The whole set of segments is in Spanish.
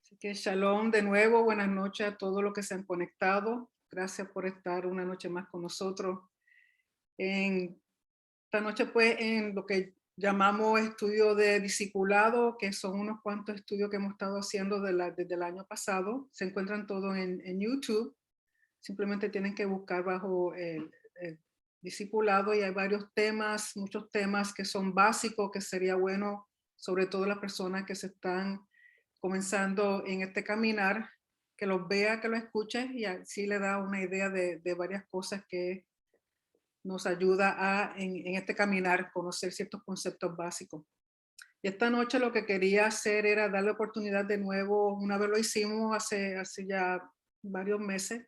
Así que shalom de nuevo, buenas noches a todos los que se han conectado. Gracias por estar una noche más con nosotros. En esta noche pues en lo que llamamos estudio de discipulado, que son unos cuantos estudios que hemos estado haciendo desde el año pasado. Se encuentran todos en YouTube. Simplemente tienen que buscar bajo el discipulado y hay varios temas, muchos temas que son básicos, que sería bueno, sobre todo las personas que se están comenzando en este caminar, que los vea, que lo escuche y así le da una idea de varias cosas que nos ayuda en este caminar, conocer ciertos conceptos básicos. Y esta noche lo que quería hacer era darle oportunidad de nuevo, una vez lo hicimos hace ya varios meses,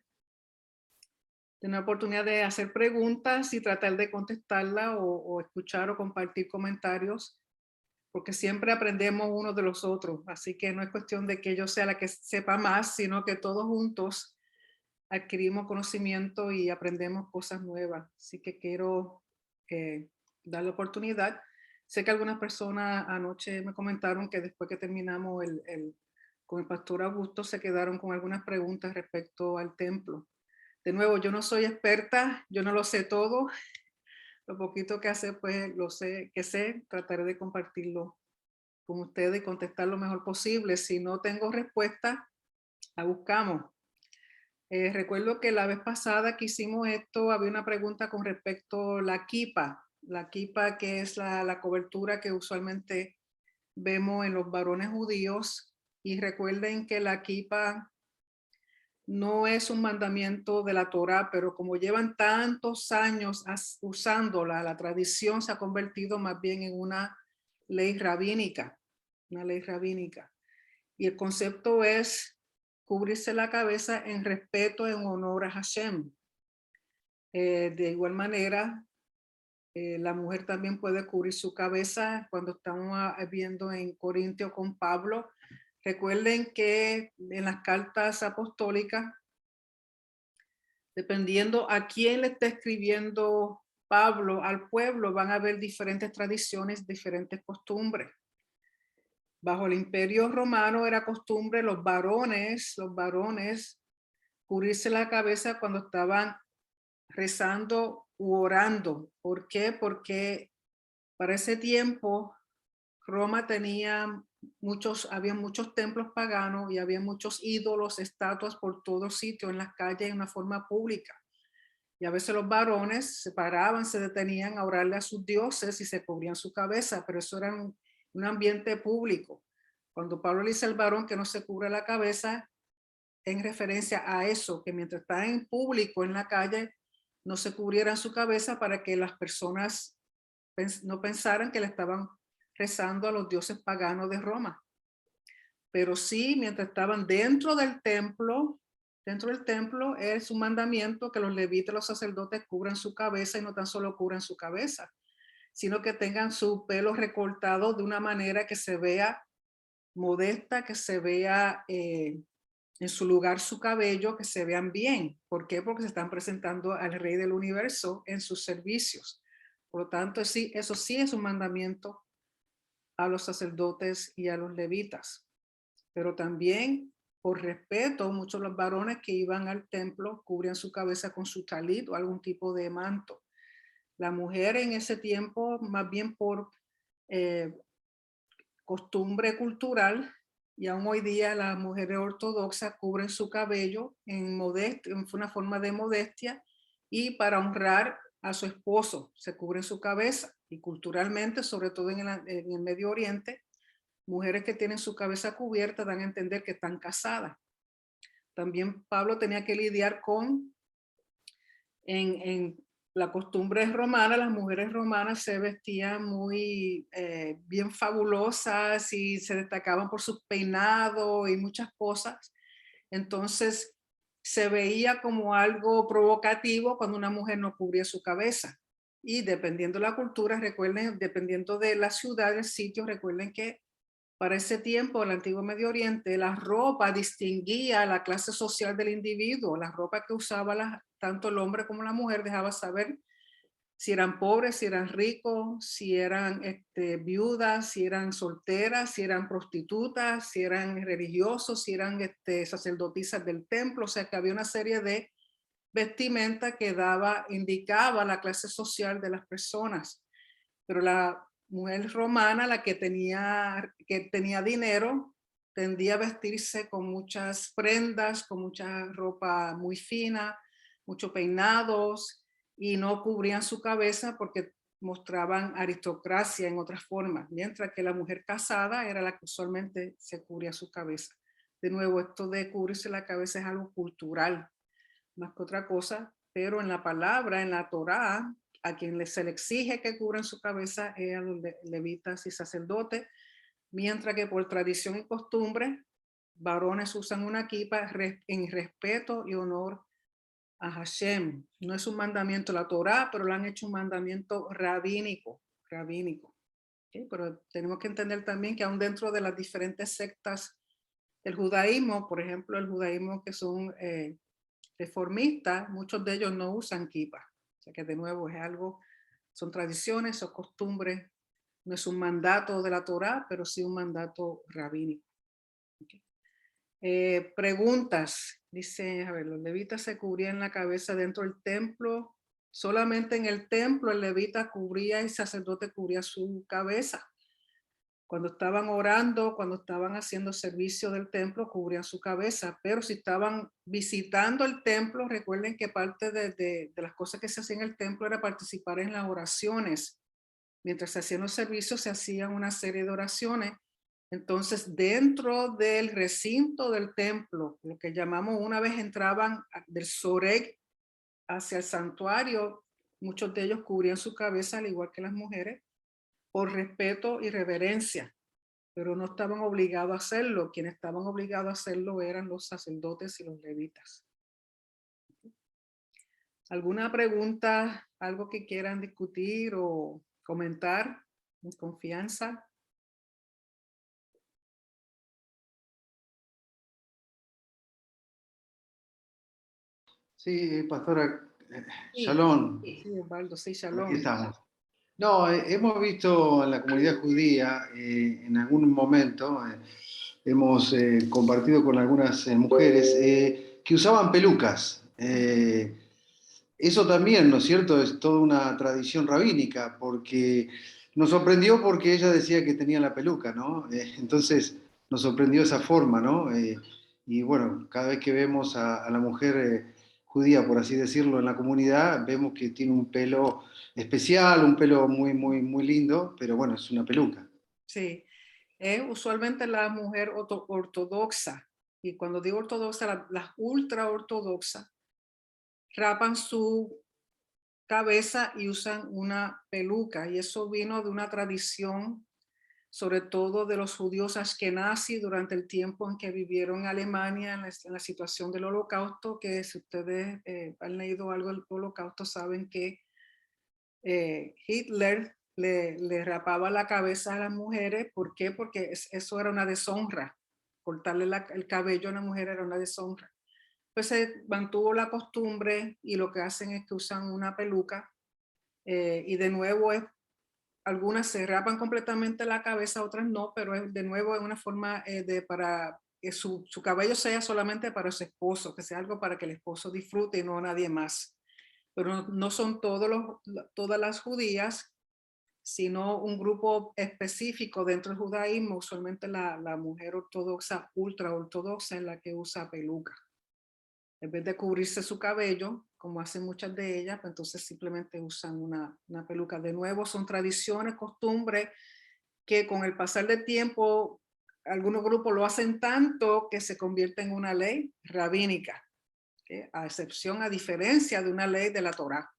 tener la oportunidad de hacer preguntas y tratar de contestarlas o escuchar o compartir comentarios, porque siempre aprendemos unos de los otros. Así que no es cuestión de que yo sea la que sepa más, sino que todos juntos adquirimos conocimiento y aprendemos cosas nuevas. Así que quiero dar la oportunidad. Sé que algunas personas anoche me comentaron que después que terminamos con el pastor Augusto se quedaron con algunas preguntas respecto al templo. De nuevo, yo no soy experta, yo no lo sé todo. Lo poquito que hace, pues lo sé, que sé, trataré de compartirlo con ustedes y contestar lo mejor posible. Si no tengo respuesta, la buscamos. Recuerdo que la vez pasada que hicimos esto, había una pregunta con respecto a la kipa que es la cobertura que usualmente vemos en los varones judíos. Y recuerden que la kipa no es un mandamiento de la Torá, pero como llevan tantos años usándola, la tradición se ha convertido más bien en una ley rabínica, una ley rabínica. Y el concepto es cubrirse la cabeza en respeto, en honor a Hashem. De igual manera, la mujer también puede cubrir su cabeza cuando estamos viendo en Corintio con Pablo. Recuerden que en las cartas apostólicas, dependiendo a quién le está escribiendo Pablo al pueblo, van a haber diferentes tradiciones, diferentes costumbres. Bajo el Imperio Romano era costumbre los varones, cubrirse la cabeza cuando estaban rezando u orando. ¿Por qué? Porque para ese tiempo Roma había muchos templos paganos y había muchos ídolos, estatuas por todos sitios, en las calles, en una forma pública. Y a veces los varones se paraban, se detenían a orarle a sus dioses y se cubrían su cabeza, pero eso era un ambiente público. Cuando Pablo le dice al varón que no se cubre la cabeza, en referencia a eso, que mientras está en público en la calle, no se cubrieran su cabeza para que las personas no pensaran que le estaban rezando a los dioses paganos de Roma. Pero sí, mientras estaban dentro del templo es un mandamiento que los levitas, los sacerdotes cubran su cabeza y no tan solo cubran su cabeza, sino que tengan su pelo recortado de una manera que se vea modesta, que se vea en su lugar su cabello, que se vean bien. ¿Por qué? Porque se están presentando al Rey del Universo en sus servicios. Por lo tanto, sí, eso sí es un mandamiento a los sacerdotes y a los levitas. Pero también, por respeto, muchos de los varones que iban al templo cubrían su cabeza con su talit o algún tipo de manto. La mujer en ese tiempo, más bien por eh, costumbre cultural, y aún hoy día las mujeres ortodoxas cubren su cabello en una forma de modestia y para honrar a su esposo se cubren su cabeza. Y culturalmente, sobre todo en el Medio Oriente, mujeres que tienen su cabeza cubierta dan a entender que están casadas. También Pablo tenía que lidiar con, en la costumbre romana, las mujeres romanas se vestían muy bien fabulosas y se destacaban por sus peinados y muchas cosas. Entonces se veía como algo provocativo cuando una mujer no cubría su cabeza. Y dependiendo de la cultura, recuerden, dependiendo de la ciudad, el sitio, recuerden que para ese tiempo, el antiguo Medio Oriente, la ropa distinguía la clase social del individuo. La ropa que usaba tanto el hombre como la mujer dejaba saber si eran pobres, si eran ricos, si eran viudas, si eran solteras, si eran prostitutas, si eran religiosos, si eran sacerdotisas del templo. O sea que había una serie de vestimenta que indicaba la clase social de las personas. Pero la mujer romana, la que tenía dinero, tendía a vestirse con muchas prendas, con mucha ropa muy fina, muchos peinados, y no cubrían su cabeza porque mostraban aristocracia en otras formas, mientras que la mujer casada era la que usualmente se cubría su cabeza. De nuevo, esto de cubrirse la cabeza es algo cultural, más que otra cosa, pero en la palabra, en la Torá, a quien se le exige que cubran su cabeza es a los levitas y sacerdotes, mientras que por tradición y costumbre, varones usan una kipa en respeto y honor a Hashem. No es un mandamiento de la Torá, pero lo han hecho un mandamiento rabínico. ¿Okay? Pero tenemos que entender también que aún dentro de las diferentes sectas del judaísmo, por ejemplo, el judaísmo que son reformistas, muchos de ellos no usan kippah. O sea que de nuevo es algo, son tradiciones, son costumbres, no es un mandato de la Torá, pero sí un mandato rabínico. Okay. Preguntas. Dice, a ver, los levitas se cubrían la cabeza dentro del templo. Solamente en el templo el levita cubría y el sacerdote cubría su cabeza. Cuando estaban orando, cuando estaban haciendo servicio del templo, cubrían su cabeza, pero si estaban visitando el templo, recuerden que parte de las cosas que se hacían en el templo era participar en las oraciones. Mientras se hacían los servicios, se hacían una serie de oraciones. Entonces, dentro del recinto del templo, lo que llamamos, una vez entraban del Soreg hacia el santuario, muchos de ellos cubrían su cabeza, al igual que las mujeres, por respeto y reverencia, pero no estaban obligados a hacerlo. Quienes estaban obligados a hacerlo eran los sacerdotes y los levitas. ¿Alguna pregunta, algo que quieran discutir o comentar en confianza? Sí, pastora, Sí, Shalom. sí, Osvaldo, sí, Aquí shalom. estamos. No, hemos visto en la comunidad judía, en algún momento, hemos compartido con algunas mujeres que usaban pelucas. Eso también, ¿no es cierto? Es toda una tradición rabínica, porque nos sorprendió porque ella decía que tenía la peluca, ¿no? Entonces nos sorprendió esa forma, ¿no? Y bueno, cada vez que vemos a la mujer judía, por así decirlo, en la comunidad, vemos que tiene un pelo especial, un pelo muy, muy, muy lindo, pero bueno, es una peluca. Sí, es usualmente la mujer ortodoxa, y cuando digo ortodoxa, las ultra ortodoxas rapan su cabeza y usan una peluca, y eso vino de una tradición, sobre todo de los judíos ashkenazi durante el tiempo en que vivieron en Alemania en la situación del holocausto, que si ustedes han leído algo del holocausto saben que Hitler le rapaba la cabeza a las mujeres. ¿Por qué? Porque eso era una deshonra. Cortarle el cabello a una mujer era una deshonra. Pues se mantuvo la costumbre y lo que hacen es que usan una peluca y de nuevo algunas se rapan completamente la cabeza, otras no, pero de nuevo es una forma para que su cabello sea solamente para su esposo, que sea algo para que el esposo disfrute y no nadie más. Pero no son todas las judías, sino un grupo específico dentro del judaísmo, usualmente la mujer ortodoxa, ultra ortodoxa, en la que usa peluca. En vez de cubrirse su cabello, como hacen muchas de ellas, pues entonces simplemente usan una peluca. De nuevo, son tradiciones, costumbres, que con el pasar del tiempo, algunos grupos lo hacen tanto que se convierte en una ley rabínica, ¿okay? A diferencia de una ley de la Torá.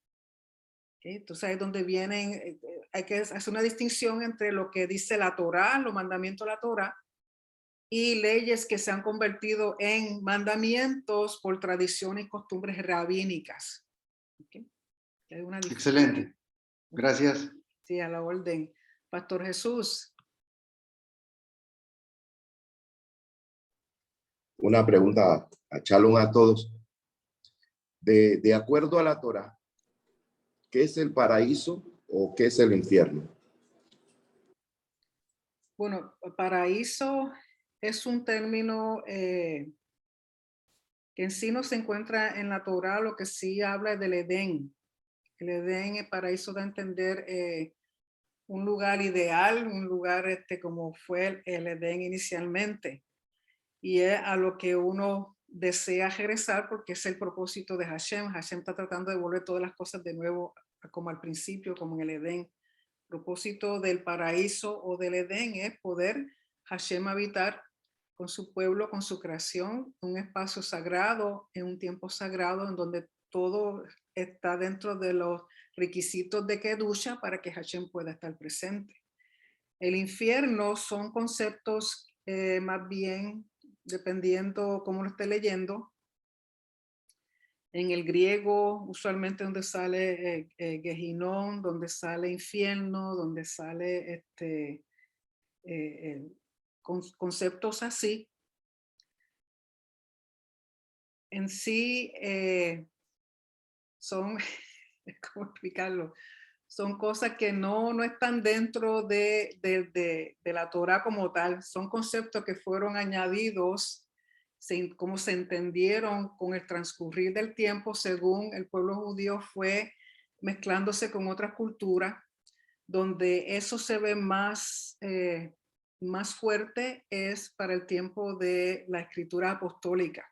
¿Okay? Entonces ahí es donde vienen, hay que hacer una distinción entre lo que dice la Torá, los mandamientos de la Torá, y leyes que se han convertido en mandamientos por tradiciones y costumbres rabínicas. ¿Okay? Hay una diferencia. Excelente. Gracias. Sí, a la orden. Pastor Jesús. Una pregunta a Shalom a todos. De acuerdo a la Torá, ¿Qué es el paraíso o qué es el infierno? Bueno, paraíso es un término que en sí no se encuentra en la Torá, lo que sí habla es del Edén. El Edén, el paraíso da a entender un lugar ideal, un lugar como fue el Edén inicialmente. Y es a lo que uno desea regresar porque es el propósito de Hashem. Hashem está tratando de volver todas las cosas de nuevo como al principio, como en el Edén. El propósito del paraíso o del Edén es poder Hashem habitar con su pueblo, con su creación, un espacio sagrado, en un tiempo sagrado en donde todo está dentro de los requisitos de Kedusha para que Hashem pueda estar presente. El infierno son conceptos más bien, dependiendo cómo lo esté leyendo. En el griego, usualmente donde sale Gehinnom, donde sale infierno, donde sale conceptos así. En sí son, ¿cómo explicarlo? Son cosas que no están dentro de la Torá como tal. Son conceptos que fueron añadidos, como se entendieron con el transcurrir del tiempo según el pueblo judío fue mezclándose con otras culturas, donde eso se ve más fuerte es para el tiempo de la escritura apostólica.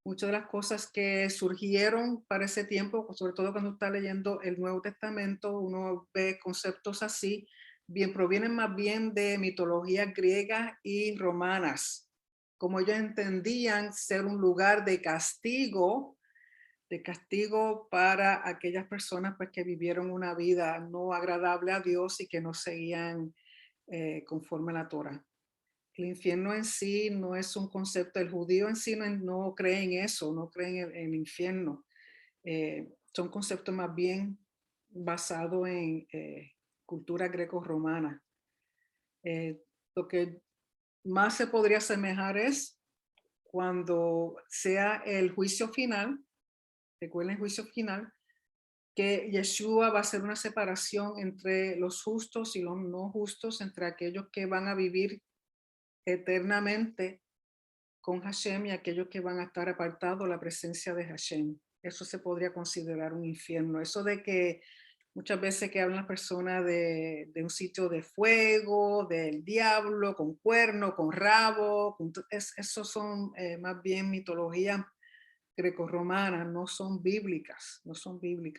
Muchas de las cosas que surgieron para ese tiempo, sobre todo cuando está leyendo el Nuevo Testamento, uno ve conceptos así, provienen más bien de mitologías griegas y romanas, como ellos entendían ser un lugar de castigo para aquellas personas pues, que vivieron una vida no agradable a Dios y que no seguían conforme a la Torah. El infierno en sí no es un concepto, el judío en sí no cree en eso, no cree en el infierno. Son conceptos más bien basados en cultura greco-romana. Lo que más se podría asemejar es cuando sea el juicio final, recuerden el juicio final, que Yeshua va a hacer una separación entre los justos y los no justos, entre aquellos que van a vivir eternamente con Hashem y aquellos que van a estar apartados de la presencia de Hashem. Eso se podría considerar un infierno. Eso de que muchas veces que hablan las personas de un sitio de fuego, del diablo, con cuerno, con rabo, esos son más bien mitologías grecorromanas, no son bíblicas,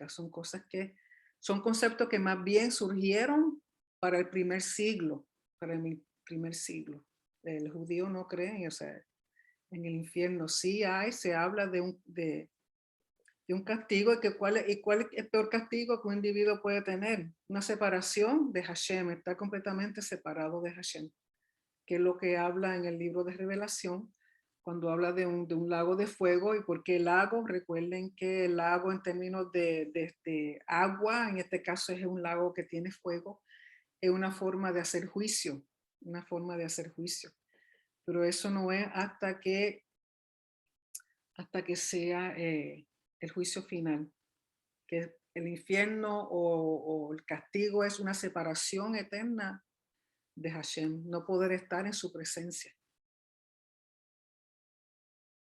son cosas que, son conceptos que más bien surgieron para el primer siglo, El judío no cree, o sea, en el infierno sí se habla de un castigo y cuál es el peor castigo que un individuo puede tener. Una separación de Hashem, estar completamente separado de Hashem, que es lo que habla en el libro de Revelación, cuando habla de un lago de fuego. ¿Y por qué lago? Recuerden que el lago en términos de agua, en este caso es un lago que tiene fuego, es una forma de hacer juicio, Pero eso no es hasta que sea el juicio final, que el infierno o el castigo es una separación eterna de Hashem, no poder estar en su presencia.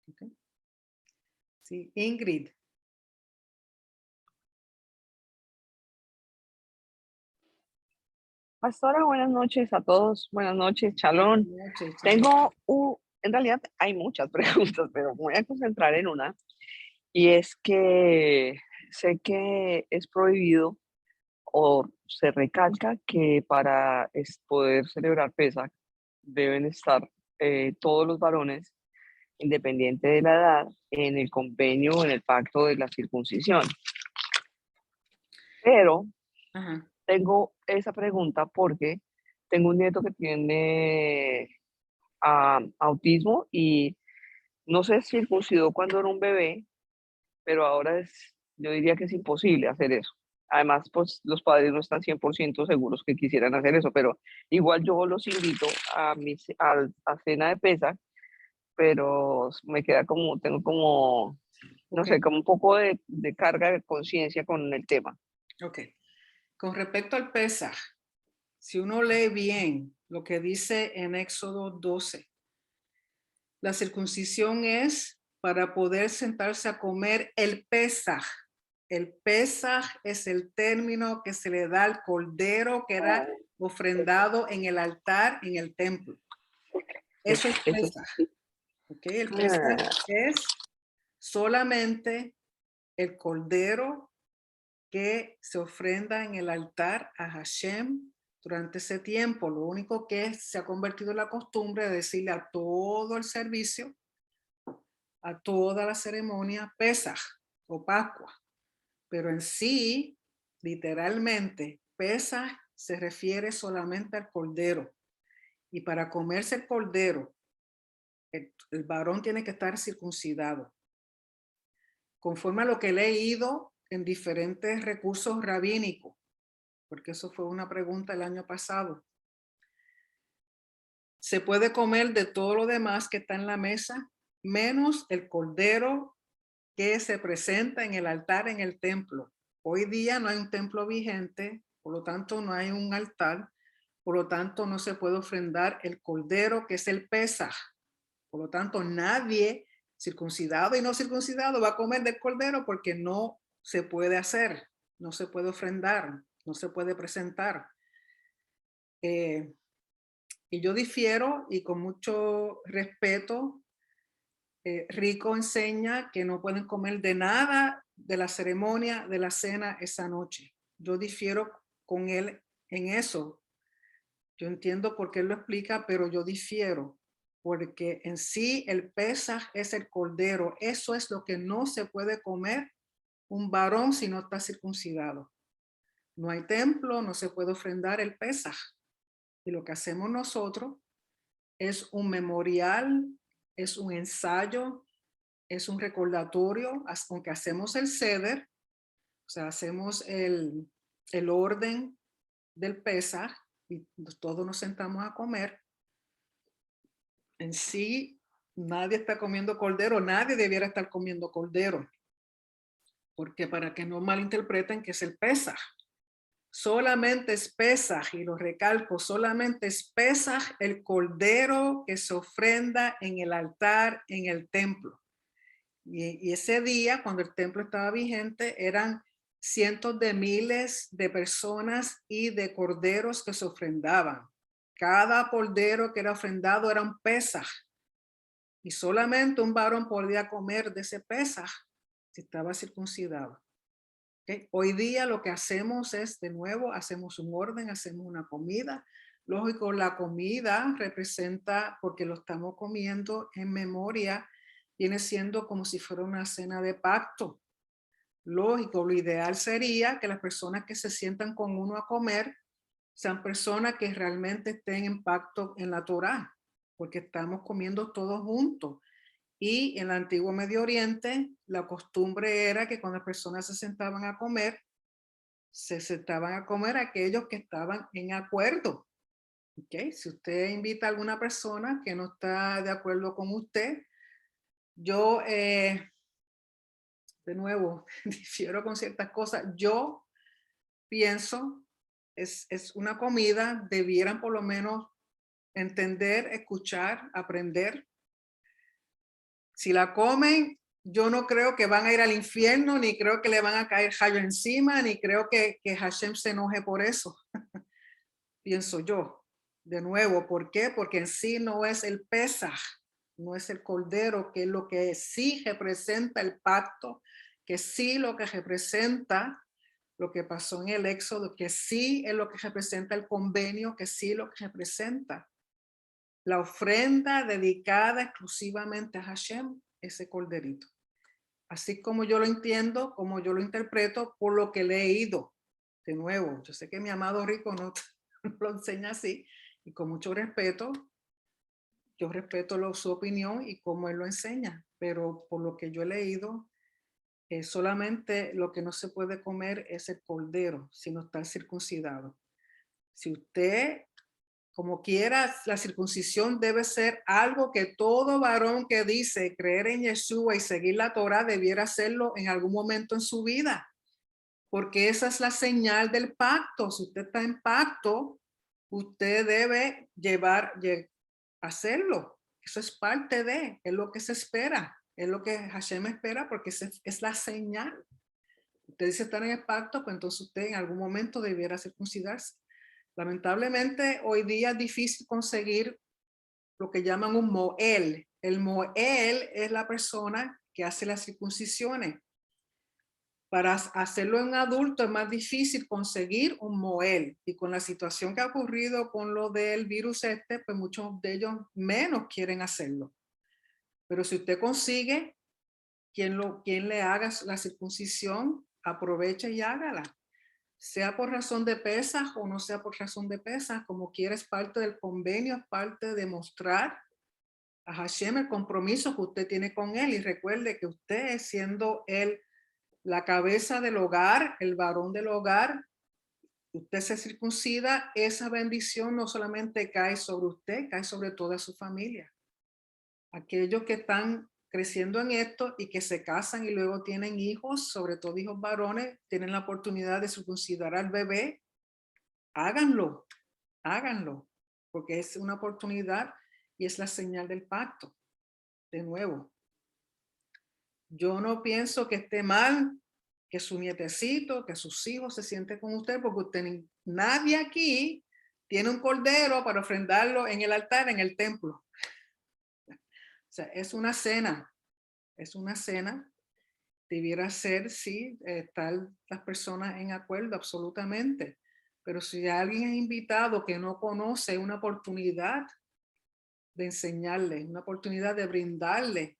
¿Okay? Sí, Ingrid. Pastora, buenas noches a todos. Buenas noches, Chalón. Buenas noches, Tengo, en realidad hay muchas preguntas, pero me voy a concentrar en una. Y es que sé que es prohibido o se recalca que para poder celebrar Pesach deben estar todos los varones, independiente de la edad, en el convenio o en el pacto de la circuncisión. Pero Ajá. tengo esa pregunta porque tengo un nieto que tiene autismo y no se circuncidó cuando era un bebé, pero ahora yo diría que es imposible hacer eso. Además, pues los padres no están 100% seguros que quisieran hacer eso, pero igual yo los invito a cena de Pesach, pero me queda como, tengo como, no Okay. sé, como un poco de carga de conciencia con el tema. Ok. Con respecto al Pesaj, si uno lee bien lo que dice en Éxodo 12, la circuncisión es para poder sentarse a comer el Pesaj. El Pesaj es el término que se le da al cordero que era ofrendado en el altar en el templo. Eso es Eso, Pesaj. Okay, el Pesaj es solamente el cordero que se ofrenda en el altar a Hashem durante ese tiempo. Lo único que se ha convertido en la costumbre de decirle a todo el servicio, a toda la ceremonia, Pesaj o Pascua. Pero en sí, literalmente, Pesaj se refiere solamente al cordero. Y para comerse el cordero, el varón tiene que estar circuncidado. Conforme a lo que he leído en diferentes recursos rabínicos, porque eso fue una pregunta el año pasado. Se puede comer de todo lo demás que está en la mesa, menos el cordero que se presenta en el altar en el templo. Hoy día no hay un templo vigente, por lo tanto no hay un altar, por lo tanto no se puede ofrendar el cordero que es el Pesaj. Por lo tanto, nadie circuncidado y no circuncidado va a comer del cordero porque no se puede hacer, no se puede ofrendar, no se puede presentar. Y yo difiero y con mucho respeto, Rico enseña que no pueden comer de nada de la ceremonia de la cena esa noche. Yo difiero con él en eso. Yo entiendo por qué él lo explica, pero yo difiero porque en sí el Pesaj es el cordero. Eso es lo que no se puede comer un varón si no está circuncidado. No hay templo, no se puede ofrendar el Pesaj. Y lo que hacemos nosotros es un memorial, es un ensayo, es un recordatorio, aunque hacemos el Seder, o sea, hacemos el orden del Pesaj y todos nos sentamos a comer. En sí, nadie está comiendo cordero, nadie debiera estar comiendo cordero, porque para que no malinterpreten que es el Pesaj. Solamente es Pesaj, y lo recalco, solamente es Pesaj el cordero que se ofrenda en el altar, en el templo. Y ese día, cuando el templo estaba vigente, eran cientos de miles de personas y de corderos que se ofrendaban. Cada cordero que era ofrendado era un Pesaj. Y solamente un varón podía comer de ese Pesaj si estaba circuncidado. ¿Okay? Hoy día lo que hacemos es, de nuevo, hacemos un orden, hacemos una comida. Lógico, la comida representa, porque lo estamos comiendo en memoria, viene siendo como si fuera una cena de pacto. Lógico, lo ideal sería que las personas que se sientan con uno a comer sean personas que realmente estén en pacto en la Torá, porque estamos comiendo todos juntos. Y en el antiguo Medio Oriente, la costumbre era que cuando las personas se sentaban a comer, se sentaban a comer aquellos que estaban en acuerdo. ¿Okay? Si usted invita a alguna persona que no está de acuerdo con usted, yo, de nuevo, difiero con ciertas cosas. Yo pienso, es una comida, debieran por lo menos entender, escuchar, aprender. Si la comen, yo no creo que van a ir al infierno, ni creo que le van a caer rayo encima, ni creo que Hashem se enoje por eso. Pienso yo. De nuevo, ¿por qué? Porque en sí no es el Pesaj, no es el cordero, que es lo que sí representa el pacto, que sí lo que representa lo que pasó en el Éxodo, que sí es lo que representa el convenio, que sí lo que representa la ofrenda dedicada exclusivamente a Hashem, ese corderito. Así como yo lo entiendo, como yo lo interpreto por lo que he leído. De nuevo, yo sé que mi amado Rico no lo enseña así, y con mucho respeto, yo respeto su opinión y cómo él lo enseña, pero por lo que yo he leído, solamente lo que no se puede comer es el cordero, si no está circuncidado. Si usted, como quiera, la circuncisión debe ser algo que todo varón que dice creer en Yeshua y seguir la Torah debiera hacerlo en algún momento en su vida. porque esa es la señal del pacto. Si usted está en pacto, usted debe hacerlo. Eso es parte de, es lo que se espera, es lo que Hashem espera, porque es la señal. Usted dice estar en el pacto, pues entonces usted en algún momento debiera circuncidarse. Lamentablemente, hoy día es difícil conseguir lo que llaman un moel. El moel es la persona que hace las circuncisiones. Para hacerlo en adulto es más difícil conseguir un moel. Y con la situación que ha ocurrido con lo del virus pues muchos de ellos menos quieren hacerlo. Pero si usted consigue quien le haga la circuncisión, aproveche y hágala. Sea por razón de pesas o no sea por razón de pesas, como quiera, es parte del convenio, es parte de mostrar a Hashem el compromiso que usted tiene con él. Y recuerde que usted, siendo él la cabeza del hogar, el varón del hogar, usted se circuncida, esa bendición no solamente cae sobre usted, cae sobre toda su familia. Aquellos que están creciendo en esto y que se casan y luego tienen hijos, sobre todo hijos varones, tienen la oportunidad de circuncidar al bebé, háganlo, porque es una oportunidad y es la señal del pacto. De nuevo, yo no pienso que esté mal que su nietecito, que sus hijos se sienten con usted, porque nadie aquí tiene un cordero para ofrendarlo en el altar, en el templo. O sea, es una cena, debiera ser, sí, estar las personas en acuerdo, absolutamente. Pero si alguien es invitado que no conoce, una oportunidad de enseñarle, una oportunidad de brindarle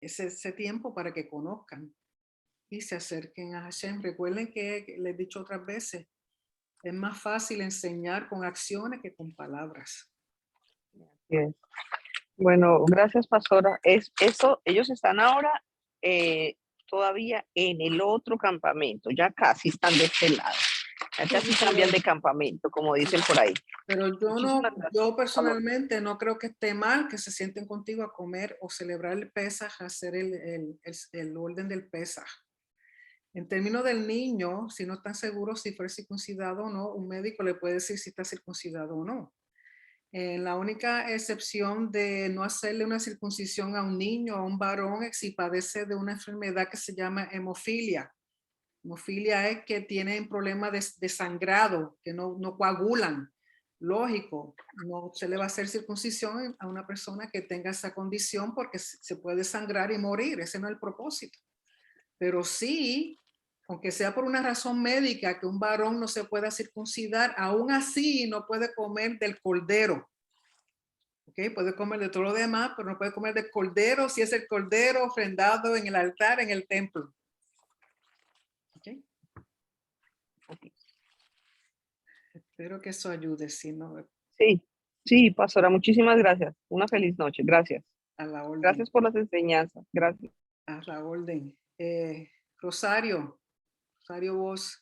ese tiempo para que conozcan y se acerquen a Hashem. Recuerden que les he dicho otras veces, es más fácil enseñar con acciones que con palabras. Bien. Bueno, gracias, pastora. Ellos están ahora todavía en el otro campamento, ya casi están de este lado. Ya casi cambian de campamento, como dicen por ahí. Pero yo personalmente no creo que esté mal que se sienten contigo a comer o celebrar el Pesaj, hacer el orden del Pesaj. En términos del niño, si no están seguros si fue circuncidado o no, un médico le puede decir si está circuncidado o no. La única excepción de no hacerle una circuncisión a un niño o a un varón es si padece de una enfermedad que se llama hemofilia. Hemofilia es que tienen problemas de sangrado, que no coagulan. Lógico, no se le va a hacer circuncisión a una persona que tenga esa condición porque se puede sangrar y morir. Ese no es el propósito. Pero sí, aunque sea por una razón médica, que un varón no se pueda circuncidar, aún así no puede comer del cordero. ¿Okay? Puede comer de todo lo demás, pero no puede comer del cordero si es el cordero ofrendado en el altar, en el templo. ¿Okay? Espero que eso ayude. Si no, Sí, pastora, muchísimas gracias. Una feliz noche. Gracias. a la orden. Gracias por las enseñanzas. Gracias. A la orden. Rosario, vos.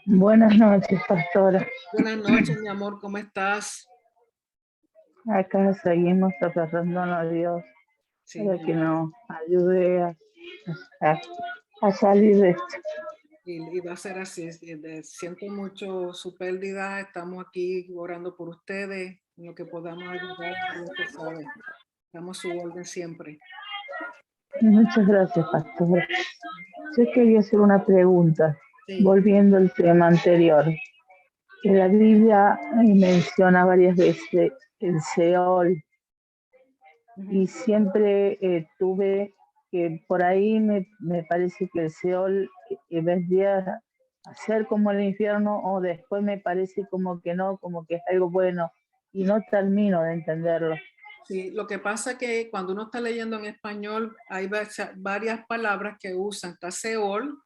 Buenas noches, pastora. Buenas noches, mi amor, ¿cómo estás? Acá seguimos aferrándonos a Dios Sí, para que nos ayude a salir de esto. y va a ser así. Siento mucho su pérdida. Estamos aquí orando por ustedes, en lo que podamos ayudar. Dios sabe. Damos su orden siempre. Muchas gracias, pastora. Yo quería hacer una pregunta, Sí. volviendo al tema anterior. Que la Biblia menciona varias veces el Seol, y siempre tuve que por ahí me parece que el Seol vendría a ser como el infierno, o después me parece como que no, como que es algo bueno, y no termino de entenderlo. Sí, lo que pasa es que cuando uno está leyendo en español hay varias palabras que usan. Está Seol,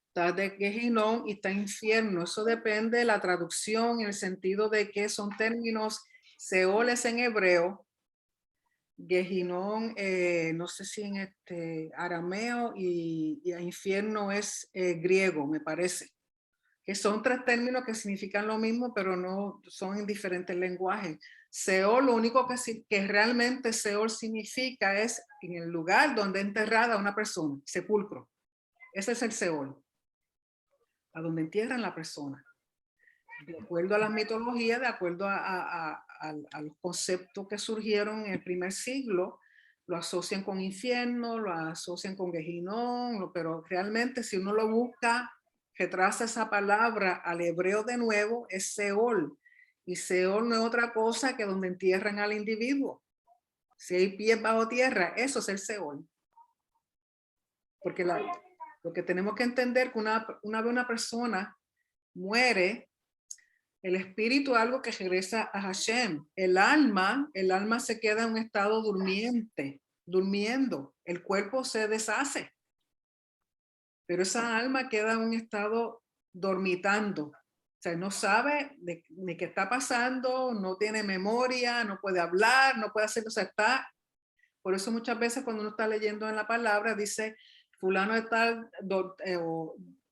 está de Gehinnom y está infierno. Eso depende de la traducción en el sentido de que son términos. Seol es en hebreo, Gehinnom, no sé si en arameo, y infierno es griego, me parece. Que son tres términos que significan lo mismo, pero no son en diferentes lenguajes. Seol, lo único que realmente Seol significa es en el lugar donde enterrada una persona, sepulcro. Ese es el Seol, a donde entierran la persona. De acuerdo a las mitologías, de acuerdo a los conceptos que surgieron en el primer siglo, lo asocian con infierno, lo asocian con Gehinnom, pero realmente si uno lo busca, que traza esa palabra al hebreo de nuevo, es Seol. Y Seol no es otra cosa que donde entierran al individuo. Si hay pies bajo tierra, eso es el Seol. Porque lo que tenemos que entender que una vez una persona muere, el espíritu es algo que regresa a Hashem. El alma se queda en un estado durmiendo. El cuerpo se deshace. Pero esa alma queda en un estado dormitando. O sea, no sabe de qué está pasando, no tiene memoria, no puede hablar, no puede hacer, o sea, está. Por eso muchas veces cuando uno está leyendo en la palabra, dice, fulano de tal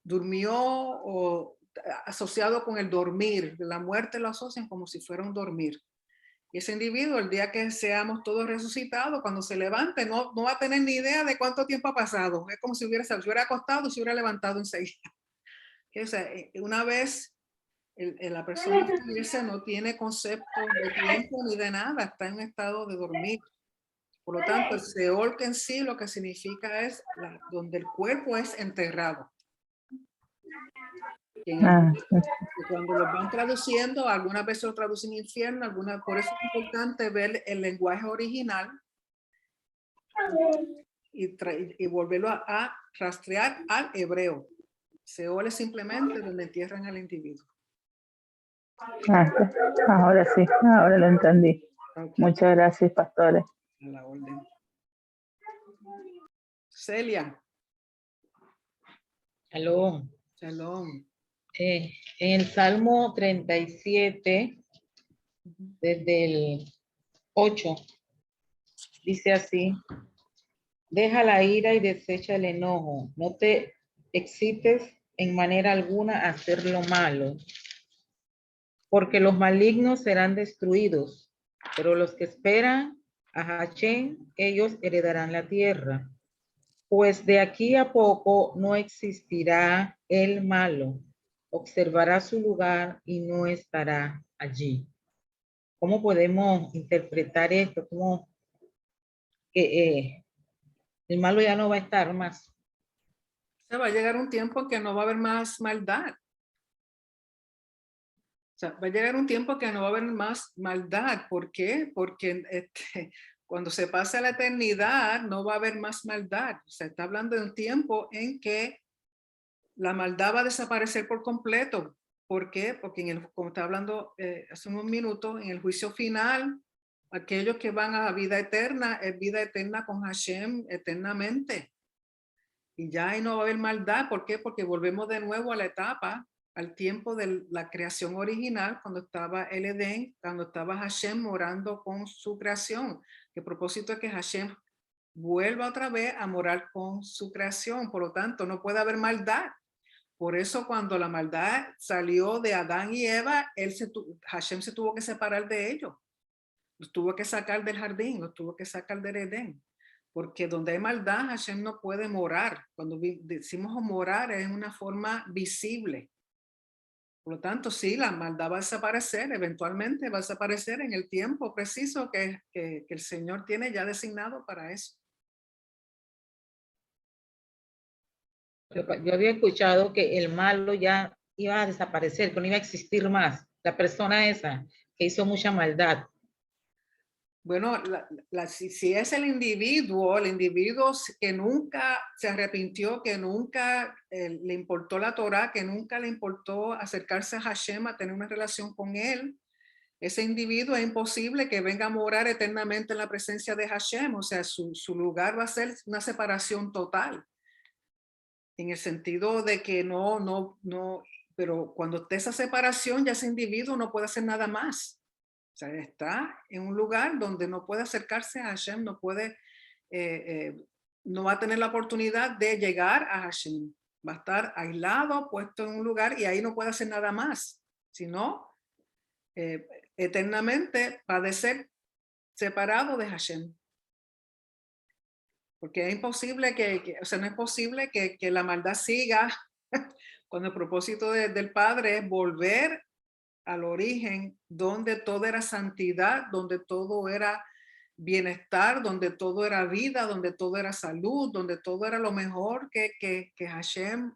durmió o asociado con el dormir. La muerte lo asocian como si fuera un dormir. Y ese individuo, el día que seamos todos resucitados, cuando se levante, no va a tener ni idea de cuánto tiempo ha pasado. Es como si hubiera acostado, se hubiera levantado enseguida. O sea, una vez la persona que fallece no tiene concepto de tiempo ni de nada, está en un estado de dormir. Por lo tanto, el Seol que en sí lo que significa es donde el cuerpo es enterrado. Cuando lo van traduciendo, algunas veces lo traducen infierno, por eso es importante ver el lenguaje original y volverlo a rastrear al hebreo. Seol es simplemente donde entierran al individuo. Ahora sí, ahora lo entendí. Okay. Muchas gracias, pastores. A la orden. Celia. Shalom. Shalom. En el Salmo 37, desde el 8, dice así: deja la ira y desecha el enojo, no te excites en manera alguna a hacer lo malo, porque los malignos serán destruidos, pero los que esperan a Hashem, ellos heredarán la tierra. Pues de aquí a poco no existirá el malo, observará su lugar y no estará allí. ¿Cómo podemos interpretar esto? ¿Cómo que el malo ya no va a estar más? O sea, va a llegar un tiempo en que no va a haber más maldad. O sea, va a llegar un tiempo que no va a haber más maldad. ¿Por qué? Porque cuando se pase a la eternidad no va a haber más maldad. O sea, está hablando de un tiempo en que la maldad va a desaparecer por completo. ¿Por qué? Porque como estaba hablando hace unos minutos, en el juicio final, aquellos que van a la vida eterna, es vida eterna con Hashem eternamente. Y ya ahí no va a haber maldad. ¿Por qué? Porque volvemos de nuevo a la etapa, al tiempo de la creación original, cuando estaba el Edén, cuando estaba Hashem morando con su creación. El propósito es que Hashem vuelva otra vez a morar con su creación. Por lo tanto, no puede haber maldad. Por eso cuando la maldad salió de Adán y Eva, Hashem se tuvo que separar de ellos. Los tuvo que sacar del jardín, los tuvo que sacar del Edén. Porque donde hay maldad, Hashem no puede morar. Cuando decimos morar es una forma visible. Por lo tanto, sí, la maldad va a desaparecer, eventualmente va a desaparecer en el tiempo preciso que el Señor tiene ya designado para eso. Yo había escuchado que el malo ya iba a desaparecer, que no iba a existir más. La persona esa que hizo mucha maldad. Bueno, si es el individuo que nunca se arrepintió, que nunca le importó la Torá, que nunca le importó acercarse a Hashem, a tener una relación con él, ese individuo es imposible que venga a morar eternamente en la presencia de Hashem. O sea, su lugar va a ser una separación total. En el sentido de que no, pero cuando esté esa separación, ya ese individuo no puede hacer nada más. O sea, está en un lugar donde no puede acercarse a Hashem, no va a tener la oportunidad de llegar a Hashem. Va a estar aislado, puesto en un lugar y ahí no puede hacer nada más. Sino, eternamente va a ser separado de Hashem. Porque es imposible o sea, no es posible que la maldad siga cuando el propósito del Padre es volver al origen, donde todo era santidad, donde todo era bienestar, donde todo era vida, donde todo era salud, donde todo era lo mejor que Hashem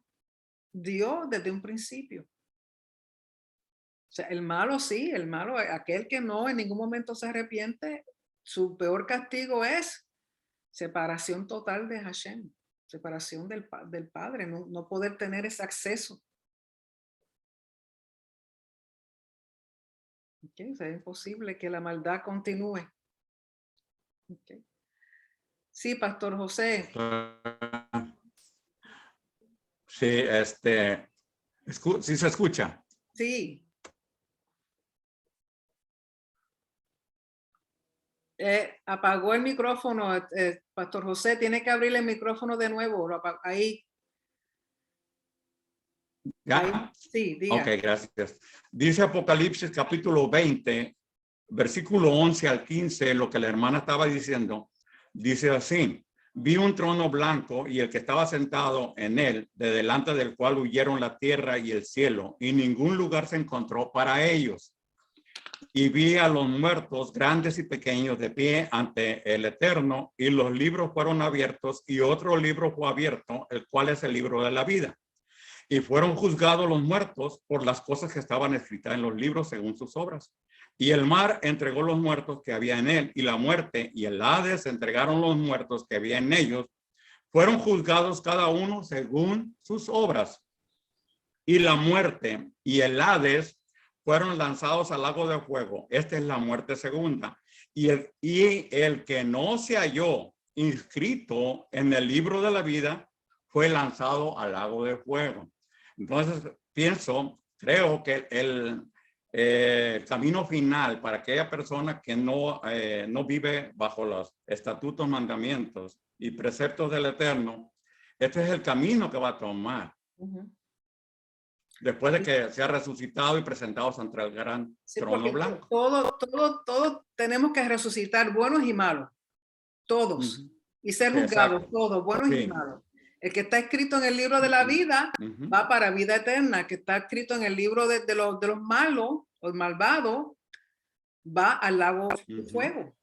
dio desde un principio. O sea, el malo sí, el malo, aquel que no en ningún momento se arrepiente, su peor castigo es separación total de Hashem, separación del Padre, no poder tener ese acceso. Okay, o sea, es imposible que la maldad continúe. Okay. Sí, Pastor José. Sí, sí se escucha. Sí. Apagó el micrófono, Pastor José, tiene que abrir el micrófono de nuevo. Ahí. ¿Ya? Ahí. Sí, diga. Ok, gracias. Dice Apocalipsis capítulo 20, versículo 11 al 15, lo que la hermana estaba diciendo. Dice así: vi un trono blanco y el que estaba sentado en él, de delante del cual huyeron la tierra y el cielo, y ningún lugar se encontró para ellos. Y vi a los muertos, grandes y pequeños, de pie ante el Eterno, y los libros fueron abiertos, y otro libro fue abierto, el cual es el libro de la vida. Y fueron juzgados los muertos por las cosas que estaban escritas en los libros según sus obras. Y el mar entregó los muertos que había en él, y la muerte y el Hades entregaron los muertos que había en ellos. Fueron juzgados cada uno según sus obras. Y la muerte y el Hades fueron lanzados al lago de fuego. Esta es la muerte segunda. Y el que no se halló inscrito en el libro de la vida fue lanzado al lago de fuego. Entonces, creo que el camino final para aquella persona que no vive bajo los estatutos, mandamientos y preceptos del Eterno, este es el camino que va a tomar. Después de que sea resucitado y presentado ante el gran trono blanco. Todos tenemos que resucitar, buenos y malos. Todos. Y ser juzgados, todos, buenos y malos. El que está escrito en el libro de la vida va para vida eterna. El que está escrito en el libro de los malos, los malvados, va al lago de fuego.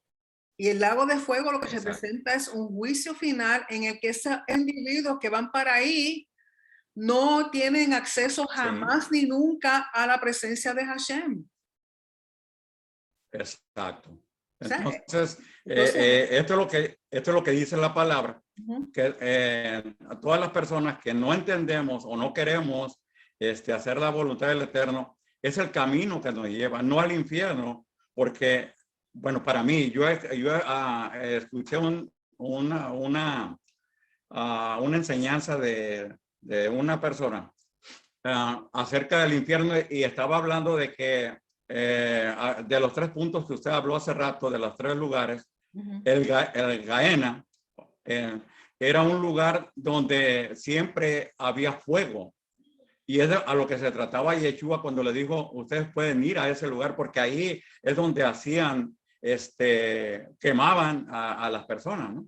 Y el lago de fuego lo que representa es un juicio final en el que esos individuos que van para ahí no tienen acceso jamás ni nunca a la presencia de Hashem. Exacto. Entonces, esto es lo que dice la palabra, que a todas las personas que no entendemos o no queremos hacer la voluntad del Eterno, es el camino que nos lleva, no al infierno, porque, bueno, para mí, yo escuché una enseñanza de una persona acerca del infierno, y estaba hablando de que de los 3 puntos que usted habló hace rato, de los 3 lugares, el Gaena era un lugar donde siempre había fuego, y es a lo que se trataba Yeshua cuando le dijo: ustedes pueden ir a ese lugar, porque ahí es donde hacían, quemaban a las personas, ¿no?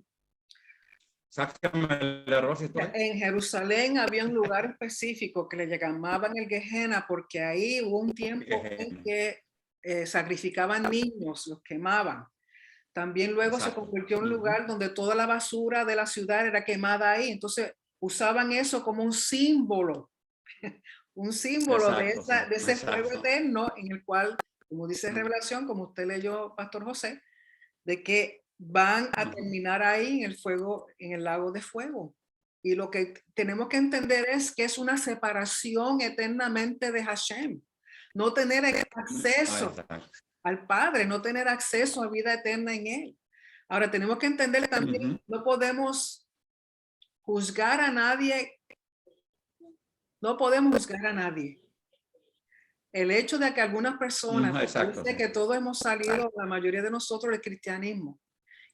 Sácame el error si estoy. En Jerusalén había un lugar específico que le llamaban el Gehenna, porque ahí hubo un tiempo en que sacrificaban niños, los quemaban. También luego se convirtió en un lugar donde toda la basura de la ciudad era quemada ahí. Entonces usaban eso como un símbolo de ese fuego eterno, en el cual, como dice Revelación, como usted leyó, Pastor José, de que van a terminar ahí en el fuego, en el lago de fuego. Y lo que tenemos que entender es que es una separación eternamente de Hashem. No tener acceso al Padre, no tener acceso a vida eterna en Él. Ahora tenemos que entender también, no podemos juzgar a nadie. No podemos juzgar a nadie. El hecho de que algunas personas, parece que todos hemos salido, la mayoría de nosotros, del cristianismo,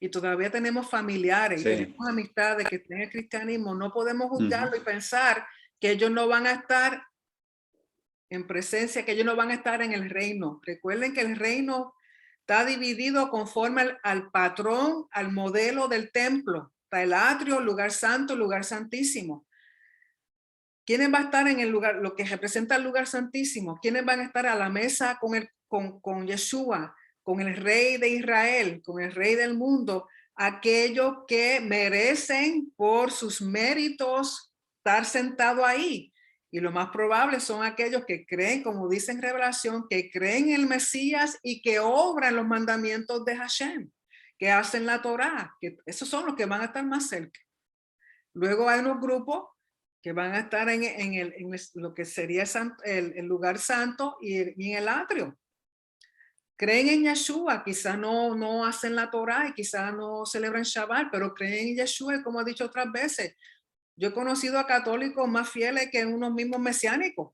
y todavía tenemos familiares y tenemos amistades que están en el cristianismo, no podemos juzgarlo y pensar que ellos no van a estar en presencia, que ellos no van a estar en el reino. Recuerden que el reino está dividido conforme al patrón, al modelo del templo. Está el atrio, lugar santo, lugar santísimo. ¿Quiénes van a estar en el lugar, lo que representa el lugar santísimo? ¿Quiénes van a estar a la mesa con Yeshua, con el rey de Israel, con el rey del mundo? Aquellos que merecen por sus méritos estar sentado ahí. Y lo más probable son aquellos que creen, como dice en Revelación, que creen en el Mesías y que obran los mandamientos de Hashem, que hacen la Torá, que esos son los que van a estar más cerca. Luego hay unos grupos que van a estar en lo que sería el lugar santo y en el atrio. Creen en Yeshua, quizás no hacen la Torá y quizás no celebran Shabbat, pero creen en Yeshua, como he dicho otras veces. Yo he conocido a católicos más fieles que unos mismos mesiánicos.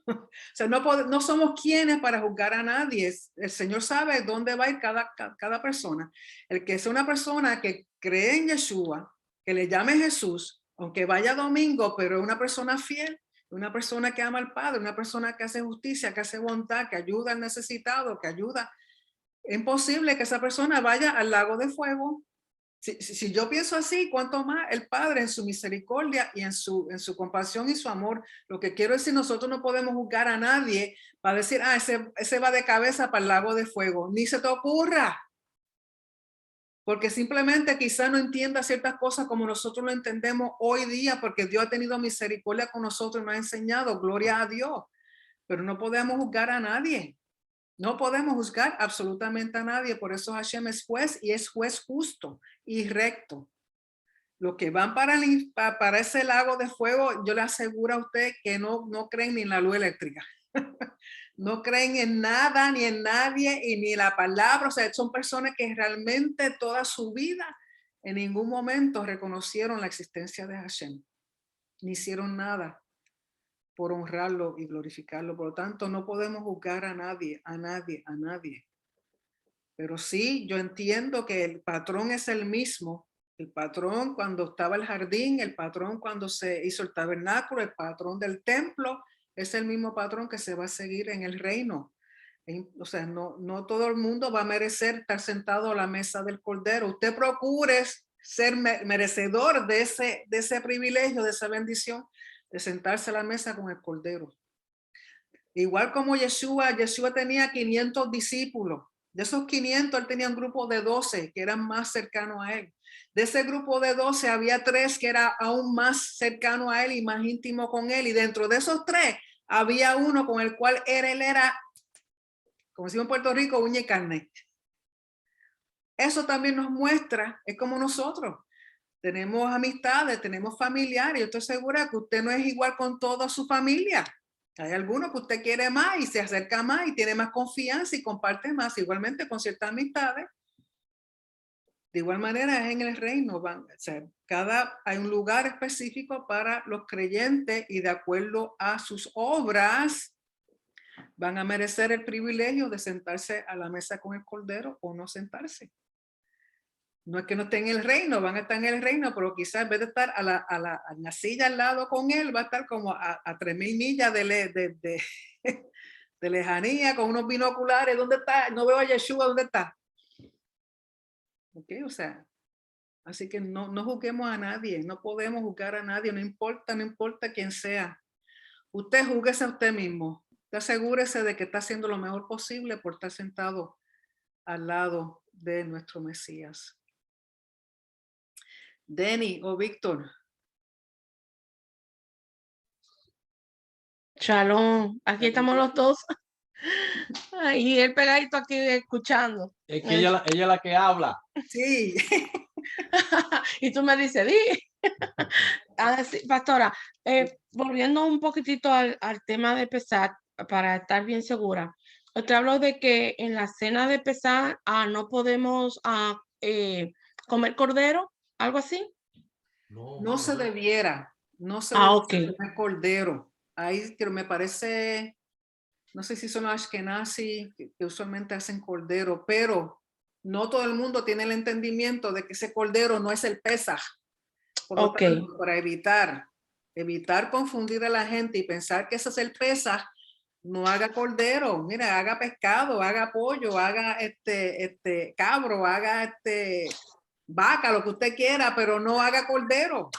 O sea, no somos quienes para juzgar a nadie. El Señor sabe dónde va a ir cada persona. El que sea una persona que cree en Yeshua, que le llame Jesús, aunque vaya domingo, pero es una persona fiel, una persona que ama al Padre, una persona que hace justicia, que hace bondad, que ayuda al necesitado, que ayuda. Es imposible que esa persona vaya al lago de fuego. Si yo pienso así, cuánto más el Padre en su misericordia y en su compasión y su amor. Lo que quiero decir, nosotros no podemos juzgar a nadie para decir, ese va de cabeza para el lago de fuego. Ni se te ocurra. Porque simplemente quizá no entienda ciertas cosas como nosotros lo entendemos hoy día, porque Dios ha tenido misericordia con nosotros y nos ha enseñado, gloria a Dios. Pero no podemos juzgar a nadie. No podemos juzgar absolutamente a nadie. Por eso Hashem es juez y es juez justo y recto. Los que van para ese lago de fuego, yo le aseguro a usted que no creen ni en la luz eléctrica. No creen en nada, ni en nadie, y ni la palabra. O sea, son personas que realmente toda su vida, en ningún momento reconocieron la existencia de Hashem. Ni hicieron nada por honrarlo y glorificarlo. Por lo tanto, no podemos juzgar a nadie. Pero sí, yo entiendo que el patrón es el mismo. El patrón cuando estaba el jardín, el patrón cuando se hizo el tabernáculo, el patrón del templo, es el mismo patrón que se va a seguir en el reino. O sea, no todo el mundo va a merecer estar sentado a la mesa del Cordero. Usted procure ser merecedor de ese privilegio, de esa bendición, de sentarse a la mesa con el Cordero. Igual como Yeshua tenía 500 discípulos. De esos 500, él tenía un grupo de 12 que eran más cercanos a él. De ese grupo de 12 había 3 que era aún más cercano a él y más íntimo con él. Y dentro de esos 3 había uno con el cual él era, como decimos en Puerto Rico, uña y carne. Eso también nos muestra, es como nosotros. Tenemos amistades, tenemos familiares. Yo estoy segura que usted no es igual con toda su familia. Hay algunos que usted quiere más y se acerca más y tiene más confianza y comparte más, igualmente con ciertas amistades. De igual manera es en el reino. Hay un lugar específico para los creyentes y de acuerdo a sus obras van a merecer el privilegio de sentarse a la mesa con el Cordero o no sentarse. No es que no estén en el reino, van a estar en el reino, pero quizás en vez de estar en la silla al lado con él, va a estar como a 3,000 millas de lejanía, con unos binoculares. ¿Dónde está? No veo a Yeshua, ¿dónde está? Ok, o sea, así que no juzguemos a nadie, no podemos juzgar a nadie, no importa quién sea. Usted júguese a usted mismo. Usted asegúrese de que está haciendo lo mejor posible por estar sentado al lado de nuestro Mesías. Denny o Víctor. Shalom, aquí estamos los dos. Y el pegadito aquí escuchando. Es que ella es la que habla. Sí. Y tú me dices, di. Sí, pastora, volviendo un poquitito al tema de Pesach, para estar bien segura. Usted habló de que en la cena de Pesach no podemos comer cordero, algo así. No se debiera, Okay. comer cordero. Ahí que me parece, no sé si son los Ashkenazi que usualmente hacen cordero, pero no todo el mundo tiene el entendimiento de que ese cordero no es el Pesaj. Por lo tanto, para evitar confundir a la gente y pensar que ese es el Pesaj, no haga cordero, mira, haga pescado, haga pollo, haga cabro, haga vaca, lo que usted quiera, pero no haga cordero.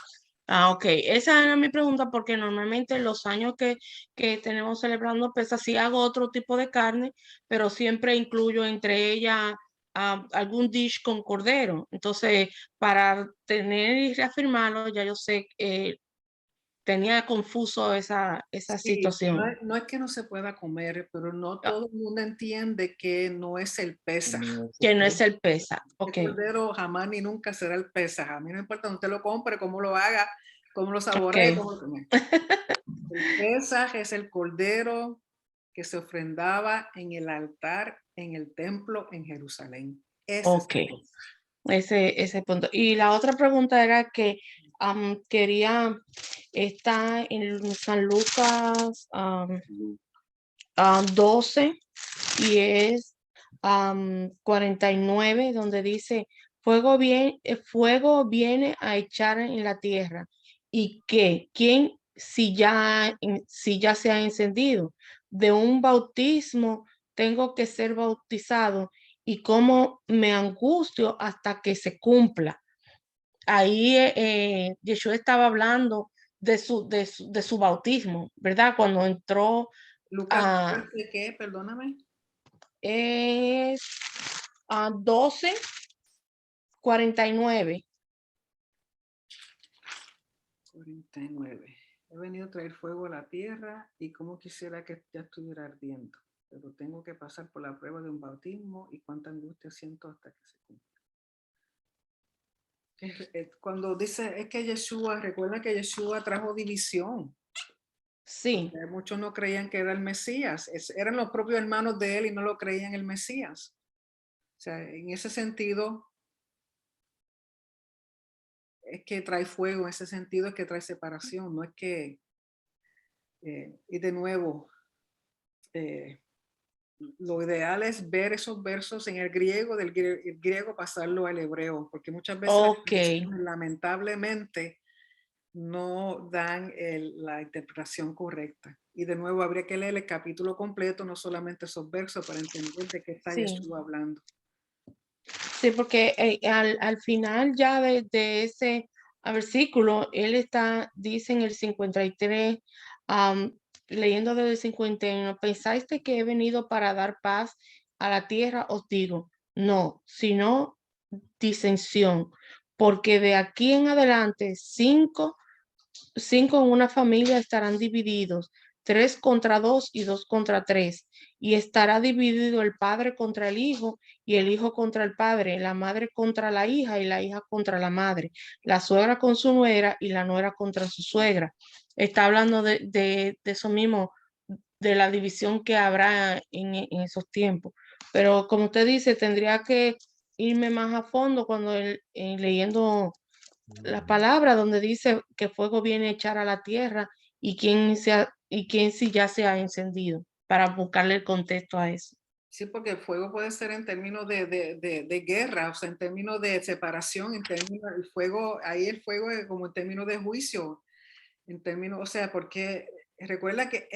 Ah, ok. Esa era mi pregunta porque normalmente en los años que tenemos celebrando pesas sí hago otro tipo de carne, pero siempre incluyo entre ellas algún dish con cordero. Entonces, para tener y reafirmarlo, ya yo sé, tenía confuso esa Sí, situación. no es que no se pueda comer, pero no Ah, todo el mundo entiende que no es el Pesaj. que no es el pesa. Ok. El cordero jamás ni nunca será el Pesaj. A mí no importa dónde usted lo compre, cómo lo haga, cómo lo saboree, Ok. cómo lo come. El Pesaj es el cordero que se ofrendaba en el altar, en el templo en Jerusalén. Ese Ok. es el Pesaj. Ese punto. Y la otra pregunta era que quería, está en San Lucas 12 y es 49, donde dice, fuego viene a echar en la tierra. ¿Y qué? ¿Quién, si ya se ha encendido? De un bautismo tengo que ser bautizado y cómo me angustio hasta que se cumpla. Ahí Yeshua estaba hablando de su bautismo, ¿verdad? Cuando entró Lucas, a ¿de qué? Perdóname. es 12, 49. 49. He venido a traer fuego a la tierra y como quisiera que ya estuviera ardiendo, pero tengo que pasar por la prueba de un bautismo y cuánta angustia siento hasta que se cumpla. Cuando dice, es que Yeshua, recuerda que Yeshua trajo división. Sí, Muchos no creían que era el Mesías, eran los propios hermanos de él y no lo creían el Mesías. O sea, en ese sentido, es que trae fuego, en ese sentido es que trae separación, no es que, y de nuevo, lo ideal es ver esos versos en el griego, del griego pasarlo al hebreo, porque muchas veces ok. lamentablemente no dan la interpretación correcta. Y de nuevo habría que leer el capítulo completo, no solamente esos versos, para entender de qué está Sí. Jesús hablando. Sí, porque al final ya de ese versículo, él dice en el 53, leyendo desde el 51, ¿pensáis que he venido para dar paz a la tierra? Os digo, no, sino disensión, porque de aquí en adelante cinco en una familia estarán divididos, 3 contra 2 y 2 contra 3, y estará dividido el padre contra el hijo y el hijo contra el padre, la madre contra la hija y la hija contra la madre, la suegra con su nuera y la nuera contra su suegra. Está hablando de eso mismo, de la división que habrá en esos tiempos. Pero como usted dice, tendría que irme más a fondo cuando leyendo la palabra donde dice que fuego viene a echar a la tierra y quién si ya se ha encendido, para buscarle el contexto a eso. Sí, porque el fuego puede ser en términos de guerra, o sea, en términos de separación, en términos del fuego, ahí el fuego es como en términos de juicio, en términos, o sea, porque recuerda que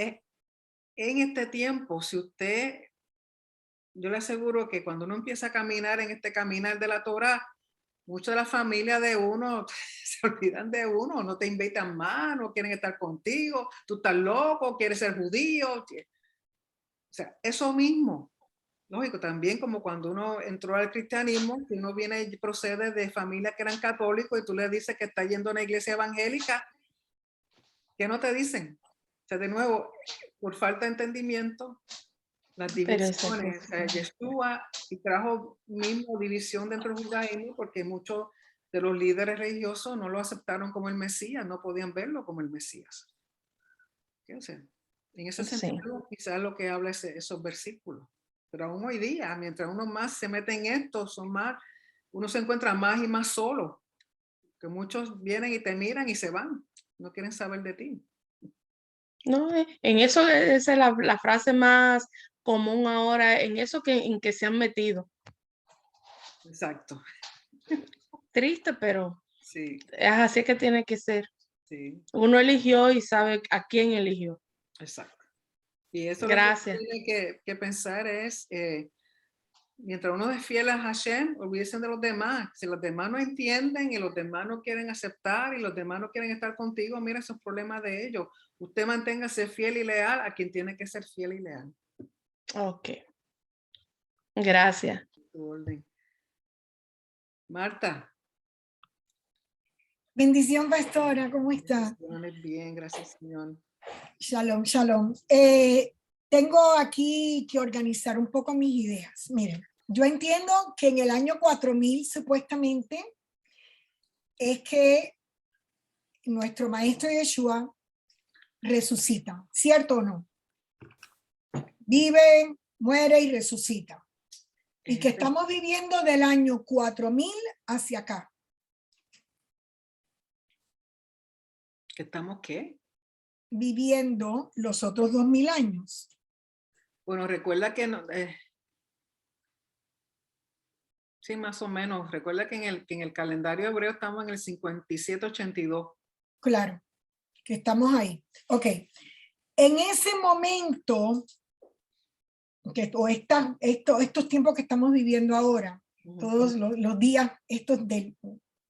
en este tiempo, si usted, yo le aseguro que cuando uno empieza a caminar en este caminar de la Torá, muchas de las familias de uno se olvidan de uno, no te invitan más, no quieren estar contigo, tú estás loco, quieres ser judío. O sea, eso mismo. Lógico, también como cuando uno entró al cristianismo, si uno viene y procede de familias que eran católicos y tú le dices que está yendo a una iglesia evangélica, ¿qué no te dicen? O sea, de nuevo, por falta de entendimiento, las Pero eso divisiones, o sea, Yeshua y trajo mismo división dentro del judaísmo porque muchos de los líderes religiosos no lo aceptaron como el Mesías, no podían verlo como el Mesías. O sea, en ese sí. sentido, quizás lo que habla es esos versículos. Pero aún hoy día, mientras uno más se mete en esto, uno se encuentra más y más solo. Que muchos vienen y te miran y se van. No quieren saber de ti. No, en eso esa es la frase más común ahora, en eso en que se han metido. Exacto. Triste, pero Sí, es así que tiene que ser. sí, Uno eligió y sabe a quién eligió. exacto. Y eso lo que Gracias. tiene que pensar es, mientras uno es fiel a Hashem, olvídense de los demás. Si los demás no entienden y los demás no quieren aceptar y los demás no quieren estar contigo, mira, esos problemas de ellos. Usted manténgase fiel y leal a quien tiene que ser fiel y leal. Ok. Gracias. Tu orden. Marta. Bendición, pastora, ¿cómo está? Bien, gracias, Señor. Shalom, shalom. Tengo aquí que organizar un poco mis ideas. Miren, yo entiendo que en el año 4000 supuestamente es que nuestro maestro Yeshua resucita, ¿cierto o no? Vive, muere y resucita. Y que estamos viviendo del año 4000 hacia acá. ¿Que estamos qué? Viviendo los otros 2000 años. Bueno, recuerda que no, sí, más o menos. Recuerda que en el calendario hebreo estamos en el 5782. Claro, que estamos ahí. Ok. En ese momento, estos tiempos que estamos viviendo ahora, todos los días,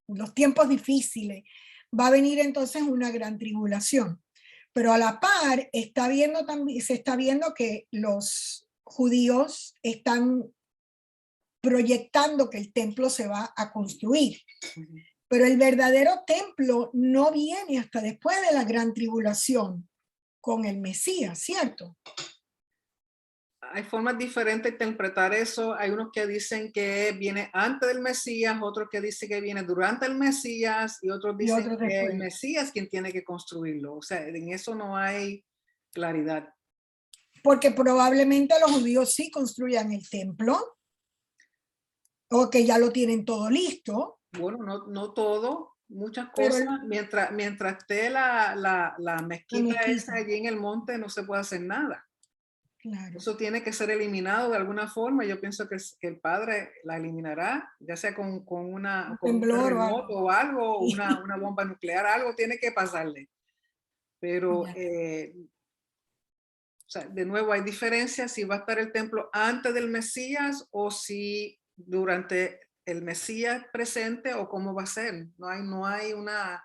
los tiempos difíciles, va a venir entonces una gran tribulación. Pero a la par se está viendo que los judíos están proyectando que el templo se va a construir. Pero el verdadero templo no viene hasta después de la gran tribulación con el Mesías, ¿cierto? Hay formas diferentes de interpretar eso. Hay unos que dicen que viene antes del Mesías, otros que dicen que viene durante el Mesías y otros dicen que el Mesías es quien tiene que construirlo. O sea, en eso no hay claridad. Porque probablemente los judíos sí construyan el templo o que ya lo tienen todo listo. Bueno, no todo, muchas cosas. Mientras esté la mezquita esa allí en el monte, no se puede hacer nada. Claro. Eso tiene que ser eliminado de alguna forma. Yo pienso que el Padre la eliminará, ya sea con un terremoto o algo, una bomba nuclear, algo tiene que pasarle. Pero, o sea, de nuevo, hay diferencias si va a estar el templo antes del Mesías o si durante el Mesías presente o cómo va a ser. No hay una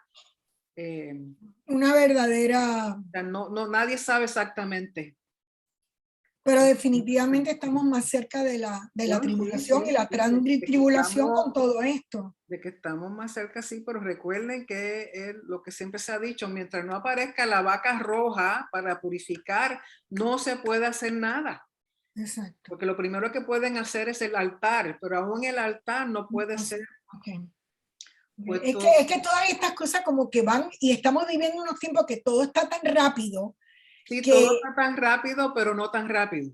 verdadera... nadie sabe exactamente. Pero definitivamente estamos más cerca de la tribulación y la tribulación con todo esto. De que estamos más cerca, sí, pero recuerden que lo que siempre se ha dicho, mientras no aparezca la vaca roja para purificar, no se puede hacer nada. Exacto. Porque lo primero que pueden hacer es el altar, pero aún el altar no puede ser. Okay. Es que todas estas cosas como que van y estamos viviendo unos tiempos que todo está tan rápido. Sí, todo está tan rápido, pero no tan rápido.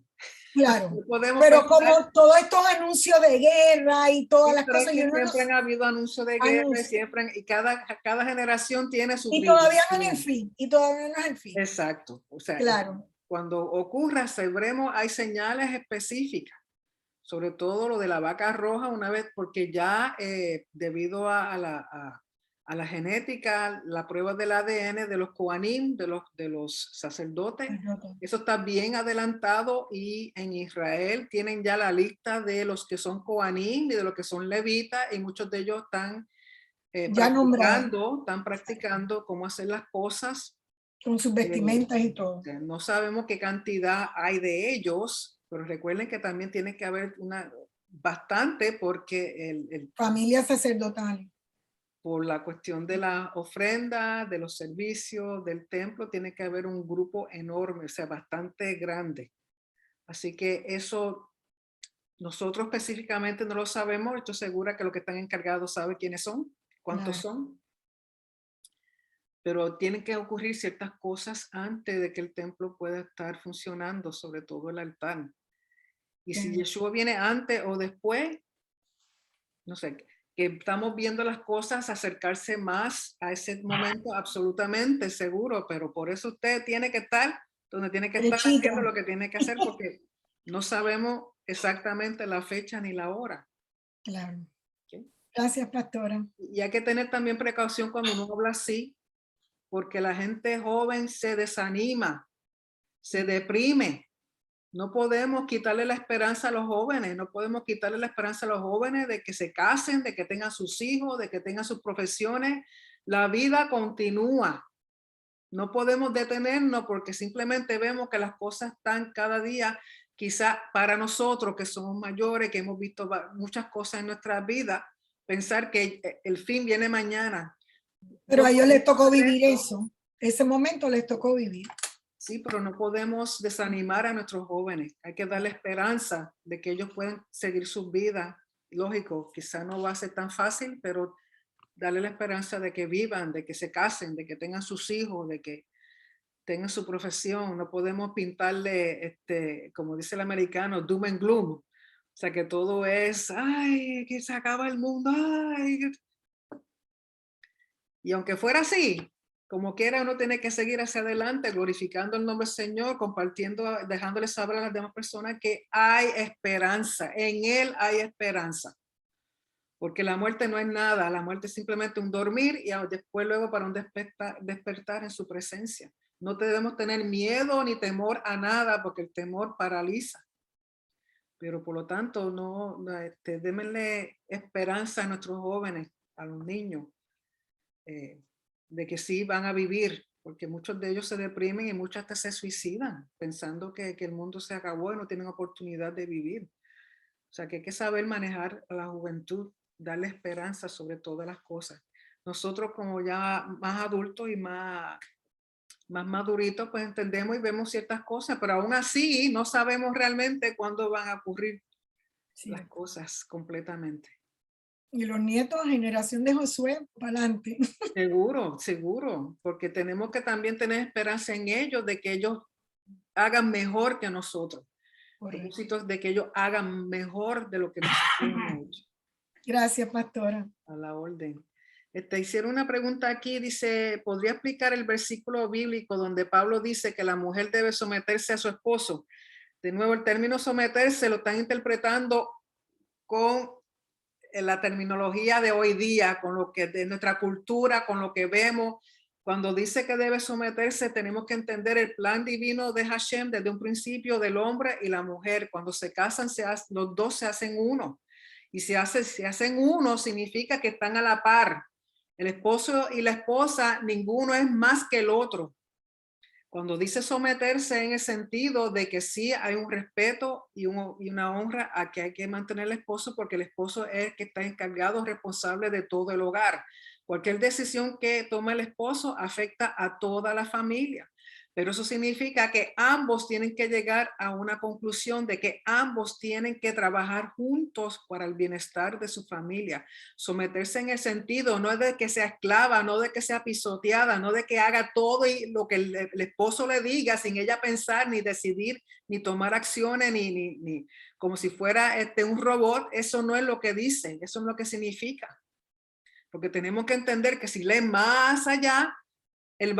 Claro, pero como todos estos anuncios de guerra y todas las cosas. Siempre han habido anuncios de guerra y cada generación tiene su y todavía no es el fin, Exacto. O sea, claro. Cuando ocurra, sabremos, hay señales específicas, sobre todo lo de la vaca roja, una vez, porque ya debido a la genética, la prueba del ADN de los Kohanim, de los sacerdotes, eso está bien adelantado y en Israel tienen ya la lista de los que son Kohanim y de los que son levitas y muchos de ellos están practicando cómo hacer las cosas. Con sus vestimentas y todo. No sabemos qué cantidad hay de ellos, pero recuerden que también tiene que haber bastante porque familia sacerdotal. Por la cuestión de la ofrenda, de los servicios, del templo, tiene que haber un grupo enorme, o sea, bastante grande. Así que eso nosotros específicamente no lo sabemos. Estoy segura que los que están encargados saben quiénes son, cuántos son. Pero tienen que ocurrir ciertas cosas antes de que el templo pueda estar funcionando, sobre todo el altar. Y si Yeshua viene antes o después, no sé, que estamos viendo las cosas acercarse más a ese momento, absolutamente seguro, pero por eso usted tiene que estar donde tiene que estar haciendo lo que tiene que hacer, porque no sabemos exactamente la fecha ni la hora. Claro. ¿Okay? Gracias, pastora. Y hay que tener también precaución cuando uno habla así, porque la gente joven se desanima, se deprime, No podemos quitarle la esperanza a los jóvenes, no podemos quitarle la esperanza a los jóvenes de que se casen, de que tengan sus hijos, de que tengan sus profesiones. La vida continúa. No podemos detenernos porque simplemente vemos que las cosas están cada día, quizá para nosotros que somos mayores, que hemos visto muchas cosas en nuestra vida, pensar que el fin viene mañana. Pero a ellos les tocó podemos vivir eso. Ese momento les tocó vivir. Sí, pero no podemos desanimar a nuestros jóvenes. Hay que darle esperanza de que ellos pueden seguir sus vidas. Lógico, quizá no va a ser tan fácil, pero darle la esperanza de que vivan, de que se casen, de que tengan sus hijos, de que tengan su profesión. No podemos pintarle, como dice el americano, doom and gloom. O sea, que todo es, ay, que se acaba el mundo, ay. Y aunque fuera así, como quiera, uno tiene que seguir hacia adelante, glorificando el nombre del Señor, compartiendo, dejándole saber a las demás personas que hay esperanza. En Él hay esperanza. Porque la muerte no es nada, la muerte es simplemente un dormir y después luego para un despertar en su presencia. No debemos tener miedo ni temor a nada porque el temor paraliza. Pero por lo tanto, démenle esperanza a nuestros jóvenes, a los niños, de que sí van a vivir, porque muchos de ellos se deprimen y muchos hasta se suicidan pensando que el mundo se acabó y no tienen oportunidad de vivir. O sea que hay que saber manejar a la juventud, darle esperanza sobre todas las cosas. Nosotros como ya más adultos y más maduritos, pues entendemos y vemos ciertas cosas, pero aún así no sabemos realmente cuándo van a ocurrir las cosas completamente. Y los nietos, generación de Josué, para adelante. Seguro, seguro, porque tenemos que también tener esperanza en ellos, de que ellos hagan mejor que nosotros. Propósitos de que ellos hagan mejor de lo que nosotros hemos hecho. Gracias, pastora. A la orden. Hicieron una pregunta aquí, dice, ¿podría explicar el versículo bíblico donde Pablo dice que la mujer debe someterse a su esposo? De nuevo, el término someterse lo están interpretando con la terminología de hoy día, con lo que de nuestra cultura, con lo que vemos. Cuando dice que debe someterse, tenemos que entender el plan divino de Hashem desde un principio del hombre y la mujer. Cuando se casan, los dos se hacen uno. Y se hacen uno significa que están a la par. El esposo y la esposa, ninguno es más que el otro. Cuando dice someterse en el sentido de que sí hay un respeto y una honra a que hay que mantener al esposo, porque el esposo es el que está encargado, responsable de todo el hogar. Cualquier decisión que tome el esposo afecta a toda la familia. Pero eso significa que ambos tienen que llegar a una conclusión de que ambos tienen que trabajar juntos para el bienestar de su familia. Someterse en el sentido no es de que sea esclava, no de que sea pisoteada, no de que haga todo y lo que el esposo le diga sin ella pensar, ni decidir, ni tomar acciones, ni como si fuera un robot. Eso no es lo que dice, eso no es lo que significa. Porque tenemos que entender que si lee más allá, el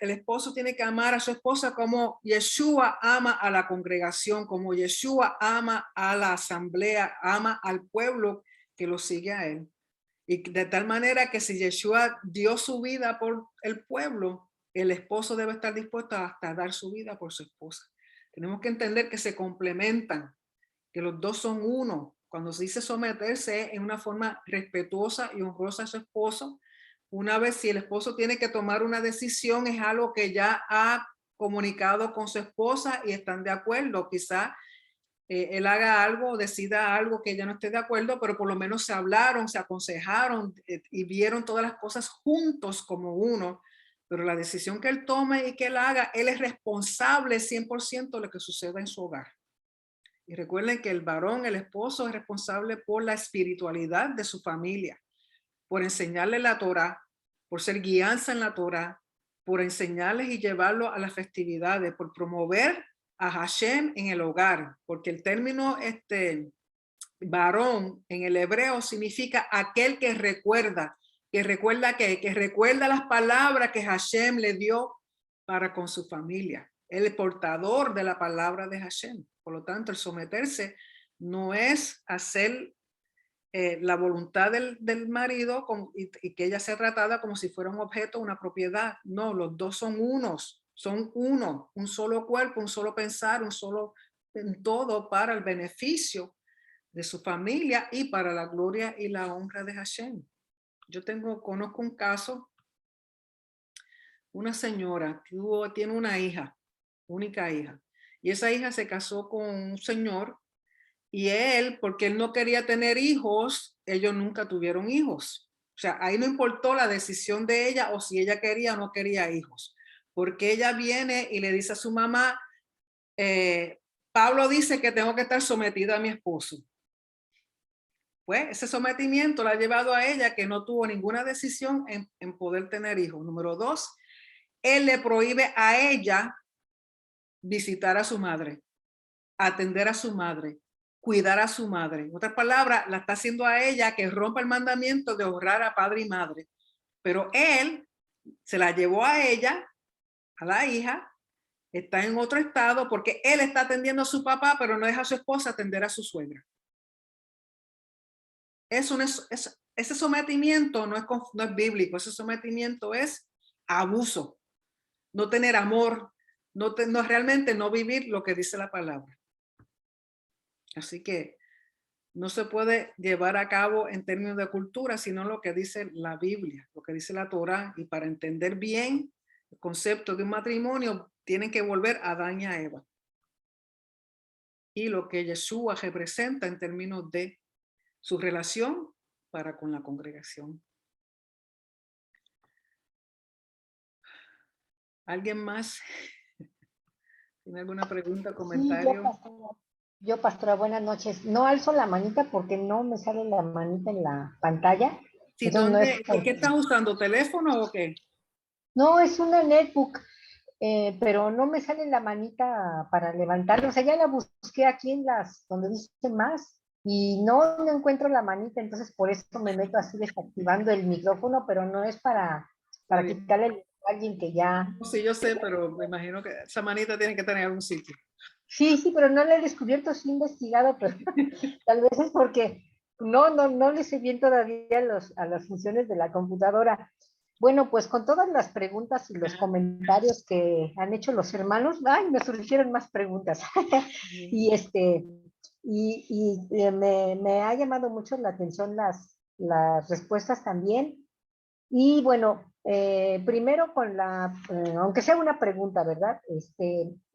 esposo tiene que amar a su esposa como Yeshua ama a la congregación, como Yeshua ama a la asamblea, ama al pueblo que lo sigue a él. Y de tal manera que si Yeshua dio su vida por el pueblo, el esposo debe estar dispuesto hasta dar su vida por su esposa. Tenemos que entender que se complementan, que los dos son uno. Cuando se dice someterse en una forma respetuosa y honrosa a su esposo, una vez si el esposo tiene que tomar una decisión, es algo que ya ha comunicado con su esposa y están de acuerdo. Quizá él haga algo, decida algo que ella no esté de acuerdo, pero por lo menos se hablaron, se aconsejaron y vieron todas las cosas juntos como uno. Pero la decisión que él tome y que él haga, él es responsable 100% de lo que suceda en su hogar. Y recuerden que el varón, el esposo, es responsable por la espiritualidad de su familia, por enseñarle la Torá, por ser guianza en la Torá, por enseñarles y llevarlos a las festividades, por promover a Hashem en el hogar, porque el término varón en el hebreo significa aquel que recuerda que recuerda las palabras que Hashem le dio para con su familia, el portador de la palabra de Hashem. Por lo tanto, el someterse no es hacer la voluntad del marido y que ella sea tratada como si fuera un objeto, una propiedad. No, los dos son unos, son uno, un solo cuerpo, un solo pensar, un solo en todo para el beneficio de su familia y para la gloria y la honra de Hashem. Yo conozco un caso, una señora que tiene una hija, única hija, y esa hija se casó con un señor y él, porque él no quería tener hijos, ellos nunca tuvieron hijos. O sea, ahí no importó la decisión de ella o si ella quería o no quería hijos, porque ella viene y le dice a su mamá, Pablo dice que tengo que estar sometida a mi esposo. Pues ese sometimiento la ha llevado a ella que no tuvo ninguna decisión en poder tener hijos. Número 2, él le prohíbe a ella visitar a su madre, atender a su madre, cuidar a su madre. En otras palabras, la está haciendo a ella que rompa el mandamiento de honrar a padre y madre. Pero él se la llevó a ella, a la hija, está en otro estado porque él está atendiendo a su papá, pero no deja a su esposa atender a su suegra. Ese sometimiento no es bíblico, ese sometimiento es abuso, no tener amor, no realmente no vivir lo que dice la palabra. Así que no se puede llevar a cabo en términos de cultura, sino lo que dice la Biblia, lo que dice la Torá. Y para entender bien el concepto de un matrimonio, tienen que volver a Adán y a Eva. Y lo que Yeshua representa en términos de su relación para con la congregación. ¿Alguien más tiene alguna pregunta, comentario? Sí, pastora, buenas noches. No alzo la manita porque no me sale la manita en la pantalla. Sí, ¿qué estás usando? ¿Teléfono o qué? No, es una netbook, pero no me sale la manita para levantarla. O sea, ya la busqué aquí en donde dice más y no encuentro la manita, entonces por eso me meto así desactivando el micrófono, pero no es para quitarle a alguien que ya... Sí, yo sé, pero me imagino que esa manita tiene que tener algún sitio. Sí, pero no la he descubierto, sí he investigado, pero tal vez es porque no le sé bien todavía a las funciones de la computadora. Bueno, pues con todas las preguntas y los comentarios que han hecho los hermanos, ay, me surgieron más preguntas. Y me ha llamado mucho la atención las respuestas también. Y bueno, primero aunque sea una pregunta, ¿verdad?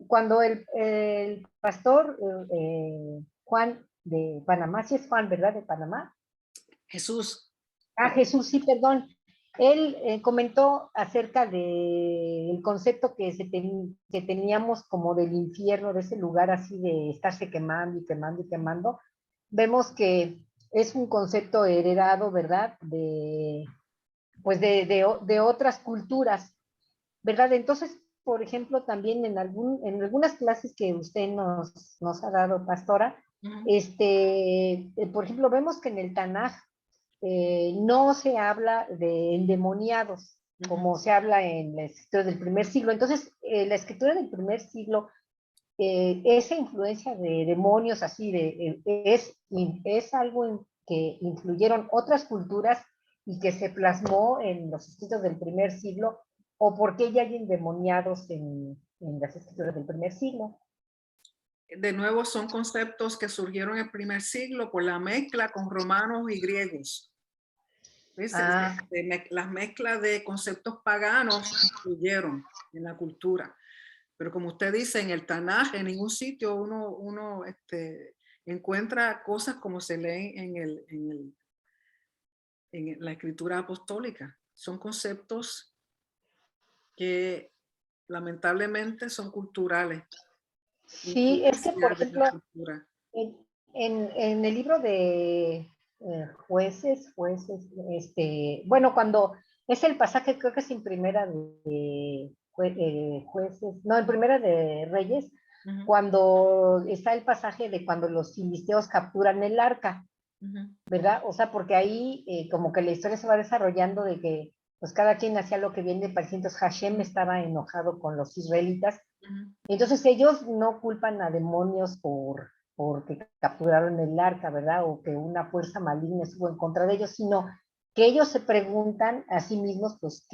Cuando el pastor Juan de Panamá, sí es Juan, ¿verdad? De Panamá. Jesús. Jesús, sí, perdón. Él comentó acerca del concepto que teníamos como del infierno, de ese lugar así de estarse quemando y quemando y quemando. Vemos que es un concepto heredado, ¿verdad? De otras culturas, ¿verdad? Entonces, por ejemplo, también en algunas clases que usted nos ha dado, pastora, por ejemplo, vemos que en el Tanaj no se habla de endemoniados, como se habla en la escritura del primer siglo. Entonces, la escritura del primer siglo, esa influencia de demonios así, es algo en que influyeron otras culturas y que se plasmó en los escritos del primer siglo, o por qué ya hay endemoniados en las escrituras del primer siglo. De nuevo, son conceptos que surgieron en el primer siglo por la mezcla con romanos y griegos. Las mezclas de conceptos paganos influyeron en la cultura. Pero como usted dice, en el Tanaj, en ningún sitio uno encuentra cosas como se leen en la escritura apostólica. Son conceptos que lamentablemente son culturales. Sí, es que, por ejemplo, en el libro de jueces, bueno, cuando es el pasaje, creo que es en primera de jueces, no, en primera de Reyes, cuando está el pasaje de cuando los filisteos capturan el arca, ¿verdad? O sea, porque ahí como que la historia se va desarrollando de que pues cada quien hacía lo que bien le parecía, entonces Hashem estaba enojado con los israelitas, entonces ellos no culpan a demonios porque capturaron el arca, ¿verdad? O que una fuerza maligna estuvo en contra de ellos, sino que ellos se preguntan a sí mismos, pues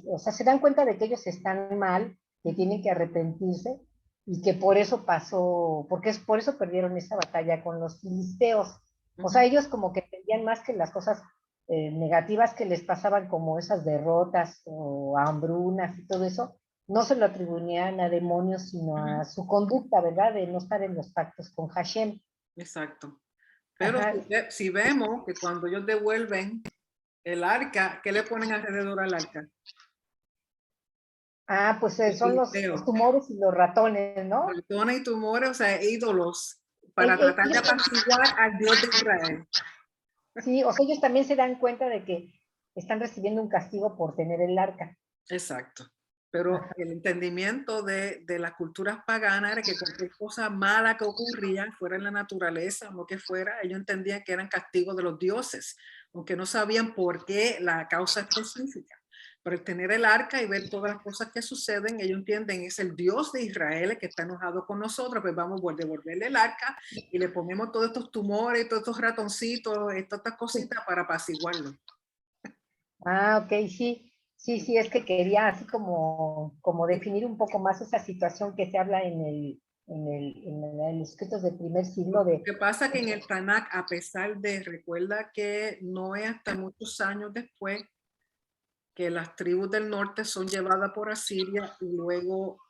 o sea, se dan cuenta de que ellos están mal que tienen que arrepentirse y que por eso pasó, porque es por eso perdieron esa batalla con los filisteos. O sea, ellos como que entendían más que las cosas negativas que les pasaban, como esas derrotas o hambrunas y todo eso, no se lo atribuían a demonios, sino a su conducta, ¿verdad? De no estar en los pactos con Hashem. Exacto. Pero Ajá. si vemos que cuando ellos devuelven el arca, ¿qué le ponen alrededor al arca? Ah, pues son los tumores y los ratones, ¿no? Ratones y tumores, o sea, ídolos, para tratar de apaciguar al Dios de Israel. Sí, o sea, ellos también se dan cuenta de que están recibiendo un castigo por tener el arca. Exacto. Pero el entendimiento de las culturas paganas era que cualquier cosa mala que ocurría, fuera en la naturaleza o lo que fuera, ellos entendían que eran castigos de los dioses, aunque no sabían por qué la causa específica. Pero el tener el arca y ver todas las cosas que suceden, ellos entienden es el Dios de Israel el que está enojado con nosotros, pues vamos a devolverle el arca y le ponemos todos estos tumores, todos estos ratoncitos, todas estas cositas para apaciguarlo. Ah, ok, sí. Sí, es que quería así como definir un poco más esa situación que se habla en los escritos del primer siglo de... Lo que pasa que en el Tanakh, a pesar de, recuerda que no es hasta muchos años después que las tribus del norte son llevadas por Asiria y luego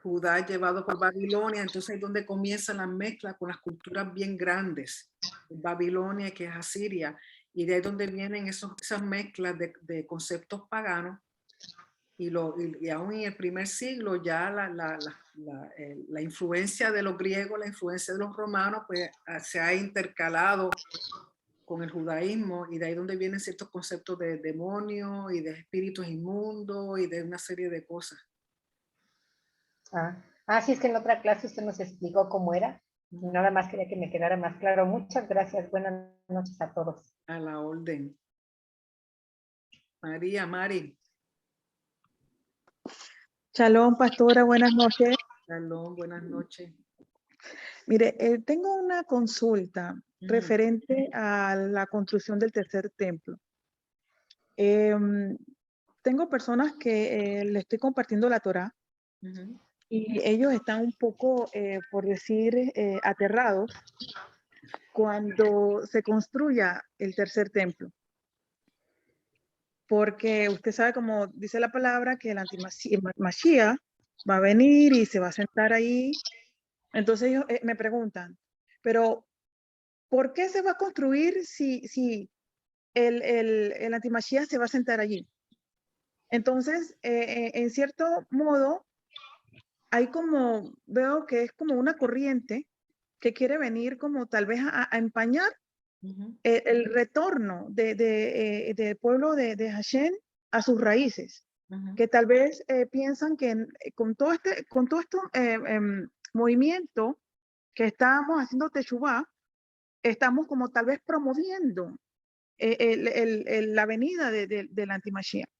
Judá es llevado por Babilonia, entonces ahí es donde comienza la mezcla con las culturas bien grandes, Babilonia que es Asiria, y de ahí es donde vienen esas mezclas de conceptos paganos, y aún en el primer siglo ya la influencia de los griegos, la influencia de los romanos, pues se ha intercalado con el judaísmo, y de ahí donde vienen ciertos conceptos de demonios y de espíritus inmundos y de una serie de cosas. Sí, es que en otra clase usted nos explicó cómo era. Nada más quería que me quedara más claro. Muchas gracias. Buenas noches a todos. A la orden. María, Mari. Shalom, pastora, buenas noches. Shalom, buenas noches. Mire, tengo una consulta referente a la construcción del tercer templo. Tengo personas que le estoy compartiendo la Torá y ellos están un poco, por decir, aterrados cuando se construya el tercer templo. Porque usted sabe, como dice la palabra, que el anti-Mashiach va a venir y se va a sentar ahí. Entonces ellos me preguntan, pero ¿por qué se va a construir si el anti-Mashiach se va a sentar allí? Entonces, en cierto modo, hay como, veo que es como una corriente que quiere venir como tal vez a empañar el retorno del pueblo de Hashem a sus raíces, que tal vez piensan que con todo este movimiento que estamos haciendo Teshuvá, estamos como tal vez promoviendo la venida del anti-Mashiach.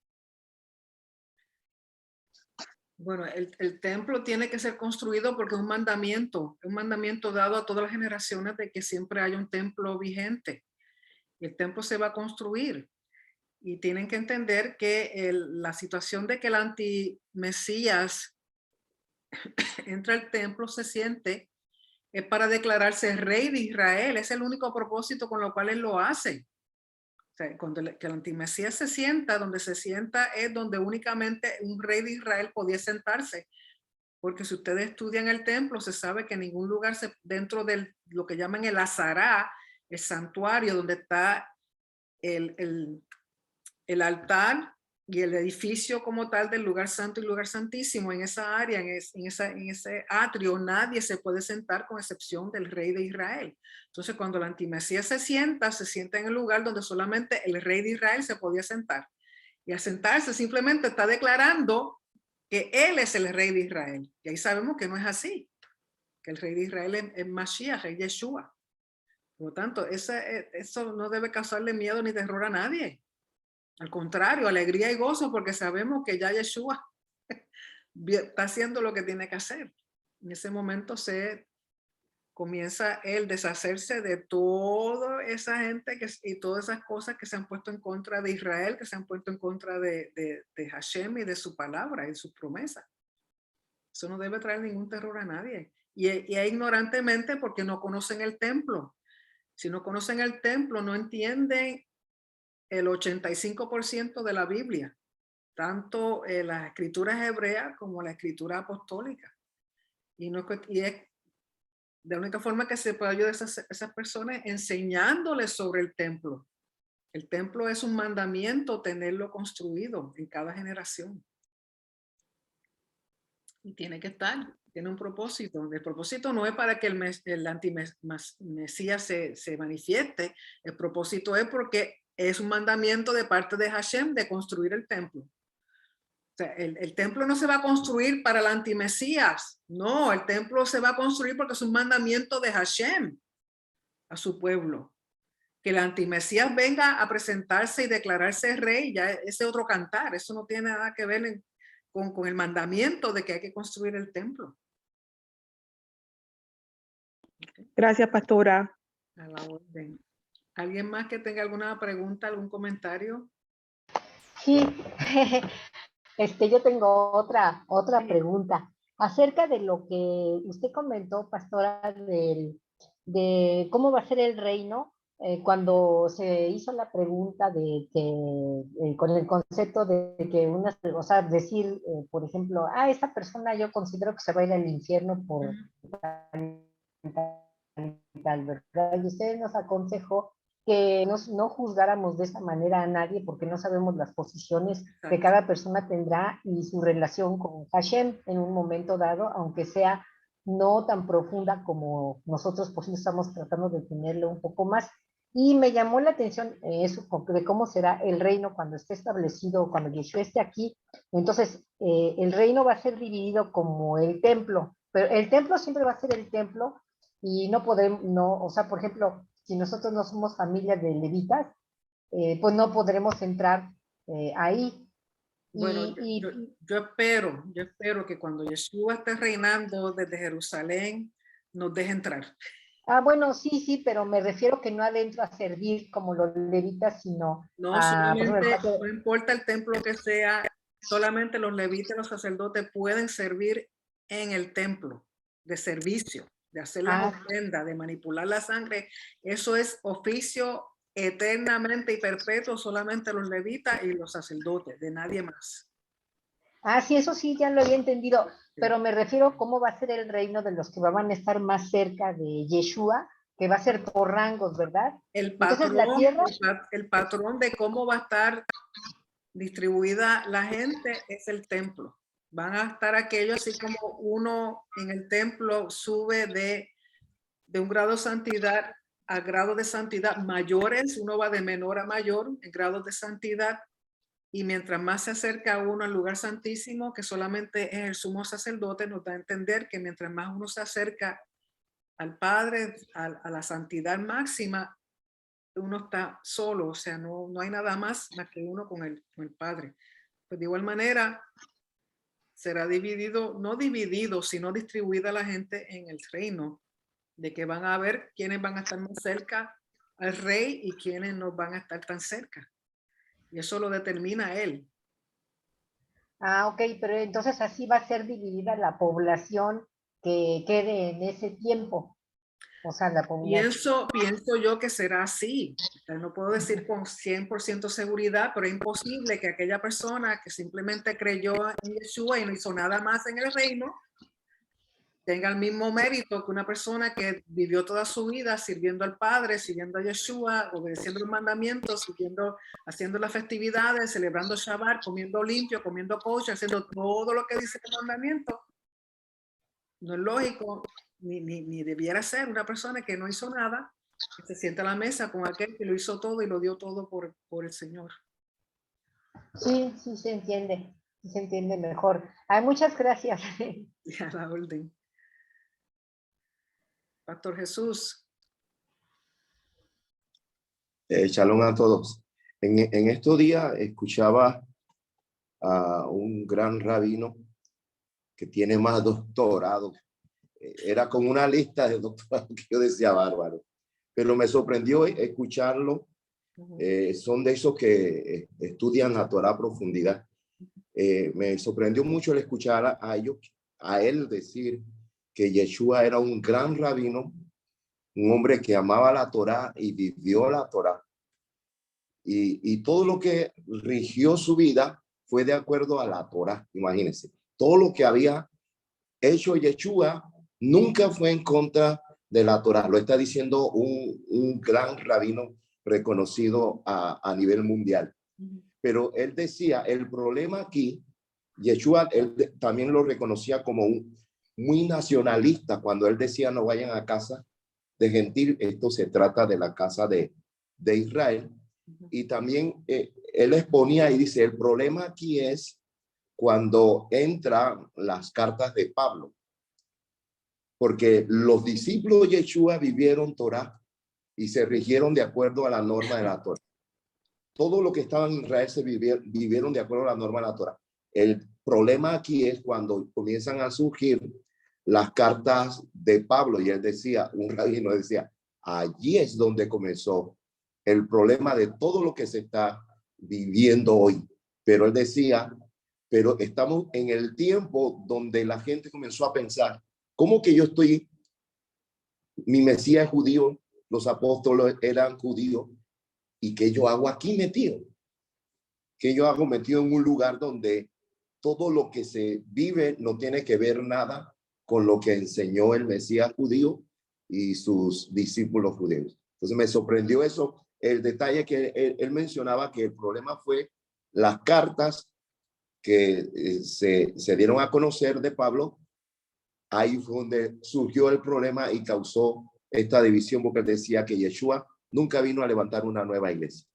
Bueno, el templo tiene que ser construido porque es un mandamiento dado a todas las generaciones de que siempre haya un templo vigente. El templo se va a construir y tienen que entender que la situación de que el anti-Mesías entra al templo se siente es para declararse rey de Israel. Es el único propósito con lo cual él lo hace. O sea, cuando el antimesías se sienta, donde se sienta es donde únicamente un rey de Israel podía sentarse. Porque si ustedes estudian el templo, se sabe que en ningún lugar dentro de lo que llaman el azará, el santuario, donde está el altar y el edificio como tal del lugar santo y lugar santísimo, en esa área, en ese atrio, nadie se puede sentar con excepción del rey de Israel. Entonces, cuando el antimesías se sienta en el lugar donde solamente el rey de Israel se podía sentar. Y al sentarse simplemente está declarando que él es el rey de Israel. Y ahí sabemos que no es así, que el rey de Israel es Mashiach, es Yeshua. Por lo tanto, eso no debe causarle miedo ni terror a nadie. Al contrario, alegría y gozo, porque sabemos que ya Yeshua está haciendo lo que tiene que hacer. En ese momento se comienza él deshacerse de toda esa gente y todas esas cosas que se han puesto en contra de Israel, que se han puesto en contra de Hashem y de su palabra y su promesa. Eso no debe traer ningún terror a nadie. Y es ignorantemente porque no conocen el templo. Si no conocen el templo, no entienden el 85% de la Biblia, tanto las escrituras hebreas como la escritura apostólica. Y es de la única forma que se puede ayudar a esas personas enseñándoles sobre el templo. El templo es un mandamiento tenerlo construido en cada generación. Y tiene que estar, tiene un propósito. El propósito no es para que el antimesías se manifieste. El propósito es porque es un mandamiento de parte de Hashem de construir el templo. O sea, el templo no se va a construir para el antimesías. No, el templo se va a construir porque es un mandamiento de Hashem a su pueblo. Que el antimesías venga a presentarse y declararse rey, ya ese otro cantar. Eso no tiene nada que ver con el mandamiento de que hay que construir el templo. Gracias, pastora. A la orden. ¿Alguien más que tenga alguna pregunta, algún comentario? Sí, yo tengo otra pregunta acerca de lo que usted comentó, pastora, de cómo va a ser el reino. Cuando se hizo la pregunta de que, con el concepto de que o sea, decir, por ejemplo, esta persona yo considero que se va a ir al infierno por tal, ¿verdad? Y usted nos aconsejó que no juzgáramos de esa manera a nadie porque no sabemos las posiciones que cada persona tendrá y su relación con Hashem en un momento dado, aunque sea no tan profunda como nosotros pues estamos tratando de tenerlo un poco más. Y me llamó la atención eso, de cómo será el reino cuando esté establecido, cuando Yeshua esté aquí. Entonces, el reino va a ser dividido como el templo, pero el templo siempre va a ser el templo y no podemos, o sea, por ejemplo, si nosotros no somos familia de levitas, pues no podremos entrar ahí. Bueno, yo espero que cuando Yeshua esté reinando desde Jerusalén, nos deje entrar. Bueno, sí, pero me refiero que no adentro a servir como los levitas, sino no, solamente, no importa el templo que sea, solamente los levitas y los sacerdotes pueden servir en el templo de servicio, de hacer la ofrenda, de manipular la sangre. Eso es oficio eternamente y perpetuo, solamente los levitas y los sacerdotes, de nadie más. Sí, eso sí, ya lo había entendido, pero me refiero a cómo va a ser el reino de los que van a estar más cerca de Yeshua, que va a ser por rangos, ¿verdad? El patrón, entonces, la tierra... el patrón de cómo va a estar distribuida la gente es el templo. Van a estar aquellos, así como uno en el templo sube de un grado de santidad a grado de santidad mayores, uno va de menor a mayor en grados de santidad. Y mientras más se acerca uno al lugar santísimo, que solamente es el sumo sacerdote, nos da a entender que mientras más uno se acerca al Padre, a la santidad máxima, uno está solo, o sea, no hay nada más que uno con el Padre. Pues de igual manera, será dividido, no dividido, sino distribuida la gente en el reino, de que van a ver quiénes van a estar más cerca al rey y quiénes no van a estar tan cerca. Y eso lo determina él. Ok, pero entonces así va a ser dividida la población que quede en ese tiempo. O sea, la población. Pienso yo que será así. O sea, no puedo decir con 100% seguridad, pero es imposible que aquella persona que simplemente creyó en Yeshua y no hizo nada más en el reino, tenga el mismo mérito que una persona que vivió toda su vida sirviendo al Padre, sirviendo a Yeshua, obedeciendo los mandamientos, haciendo las festividades, celebrando Shabbat, comiendo limpio, comiendo kosher, haciendo todo lo que dice el mandamiento. No es lógico, ni debiera ser una persona que no hizo nada, que se sienta a la mesa con aquel que lo hizo todo y lo dio todo por el Señor. Sí, se entiende mejor. Muchas gracias. A la orden. Pastor Jesús. Shalom a todos. En estos días escuchaba a un gran rabino que tiene más doctorado era como una lista de doctorados que yo decía bárbaro. Pero me sorprendió escucharlo. Son de esos que estudian la Torá a profundidad. Me sorprendió mucho el escuchar a él decir que Yeshua era un gran rabino, un hombre que amaba la Torá y vivió la Torá. Y todo lo que rigió su vida fue de acuerdo a la Torá. Imagínense, todo lo que había hecho Yeshua nunca fue en contra de la Torá. Lo está diciendo un gran rabino reconocido a nivel mundial. Pero él decía, el problema aquí, Yeshua, él también lo reconocía como muy nacionalista cuando él decía no vayan a casa de gentil, esto se trata de la casa de Israel. Y también él exponía y dice, el problema aquí es cuando entran las cartas de Pablo, porque los discípulos de Yeshua vivieron Torá y se rigieron de acuerdo a la norma de la Torá. Todo lo que estaba en Israel se vivieron de acuerdo a la norma de la Torá. El problema aquí es cuando comienzan a surgir las cartas de Pablo, y él decía, un rabino decía, allí es donde comenzó el problema de todo lo que se está viviendo hoy. Pero él decía, pero estamos en el tiempo donde la gente comenzó a pensar, ¿cómo que yo estoy, mi Mesías es judío, los apóstoles eran judíos, y qué yo hago aquí metido? ¿Qué yo hago metido en un lugar donde todo lo que se vive no tiene que ver nada con lo que enseñó el Mesías judío y sus discípulos judíos? Entonces me sorprendió eso, el detalle que él mencionaba, que el problema fue las cartas que se dieron a conocer de Pablo. Ahí fue donde surgió el problema y causó esta división, porque él decía que Yeshua nunca vino a levantar una nueva iglesia.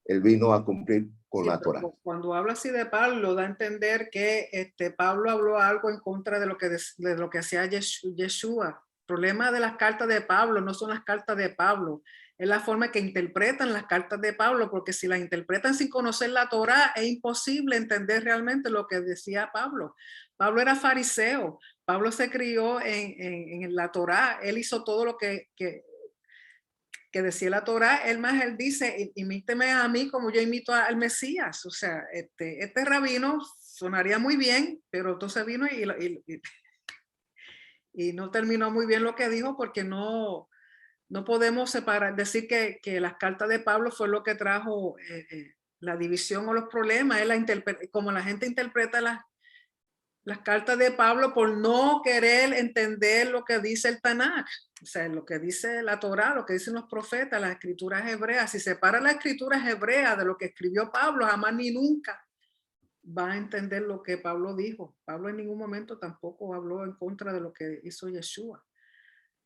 Él vino a cumplir con la Torá. Cuando habla así de Pablo, da a entender que Pablo habló algo en contra de lo que hacía Yeshua. El problema de las cartas de Pablo no son las cartas de Pablo, es la forma que interpretan las cartas de Pablo, porque si las interpretan sin conocer la Torá, es imposible entender realmente lo que decía Pablo. Pablo era fariseo, Pablo se crió en la Torá, él hizo todo lo que decía la Torá. Él dice, imíteme a mí como yo imito al Mesías. O sea, este rabino sonaría muy bien, pero entonces vino y no terminó muy bien lo que dijo, porque no podemos decir que las cartas de Pablo fue lo que trajo la división o los problemas. Como la gente interpreta las cartas de Pablo por no querer entender lo que dice el Tanakh, o sea, lo que dice la Torá, lo que dicen los profetas, las escrituras hebreas. Si separa las escrituras hebreas de lo que escribió Pablo, jamás ni nunca va a entender lo que Pablo dijo. Pablo en ningún momento tampoco habló en contra de lo que hizo Yeshua.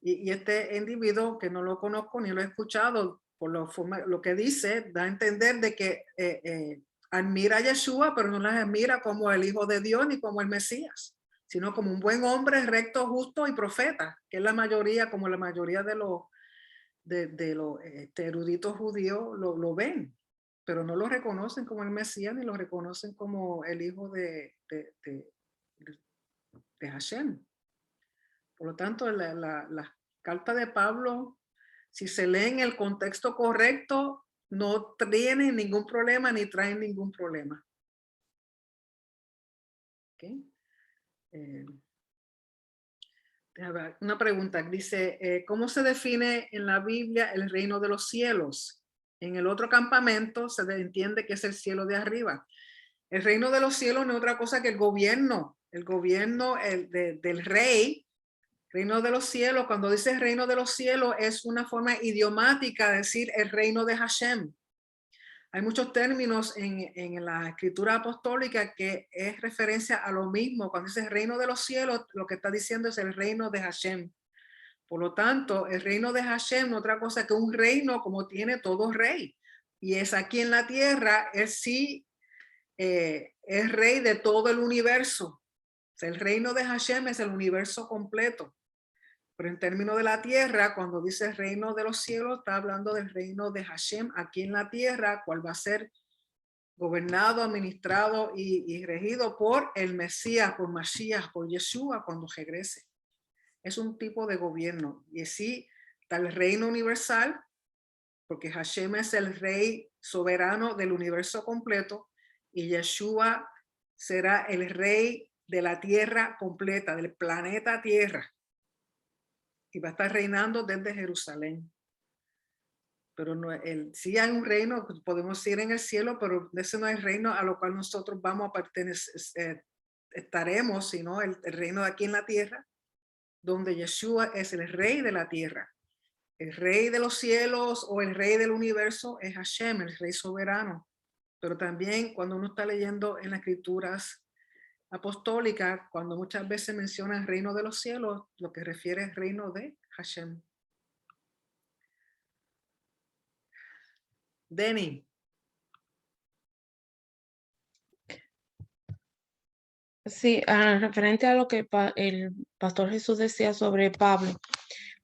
Y este individuo, que no lo conozco ni lo he escuchado, por lo que dice, da a entender de que admira a Yeshua, pero no las admira como el Hijo de Dios ni como el Mesías, sino como un buen hombre recto, justo y profeta, que es la mayoría, como la mayoría de los eruditos judíos lo ven, pero no lo reconocen como el Mesías ni lo reconocen como el Hijo de Hashem. Por lo tanto, las cartas de Pablo, si se leen en el contexto correcto, no tienen ningún problema ni traen ningún problema. ¿Okay? Una pregunta, dice, ¿cómo se define en la Biblia el reino de los cielos? En el otro campamento se entiende que es el cielo de arriba. El reino de los cielos no es otra cosa que el gobierno del rey. Reino de los cielos, cuando dice reino de los cielos, es una forma idiomática de decir el reino de Hashem. Hay muchos términos en la escritura apostólica que es referencia a lo mismo. Cuando dice reino de los cielos, lo que está diciendo es el reino de Hashem. Por lo tanto, el reino de Hashem no es otra cosa que un reino como tiene todo rey. Y es aquí en la tierra, es rey de todo el universo. O sea, el reino de Hashem es el universo completo. Pero en términos de la tierra, cuando dice reino de los cielos, está hablando del reino de Hashem aquí en la tierra, cual va a ser gobernado, administrado y regido por el Mesías, por Mashiach, por Yeshua cuando regrese. es un tipo de gobierno. Y sí, está el reino universal, porque Hashem es el rey soberano del universo completo, y Yeshua será el rey de la tierra completa, del planeta Tierra. Y va a estar reinando desde Jerusalén. Pero no, sí hay un reino, podemos ir en el cielo, pero ese no es el reino a lo cual nosotros vamos a pertenecer, estaremos, sino el reino de aquí en la tierra, donde Yeshua es el rey de la tierra. El rey de los cielos o el rey del universo es Hashem, el rey soberano. Pero también cuando uno está leyendo en las escrituras apostólicas, cuando muchas veces menciona el reino de los cielos, lo que refiere es reino de Hashem. Denny. Sí, referente a lo que el pastor Jesús decía sobre Pablo.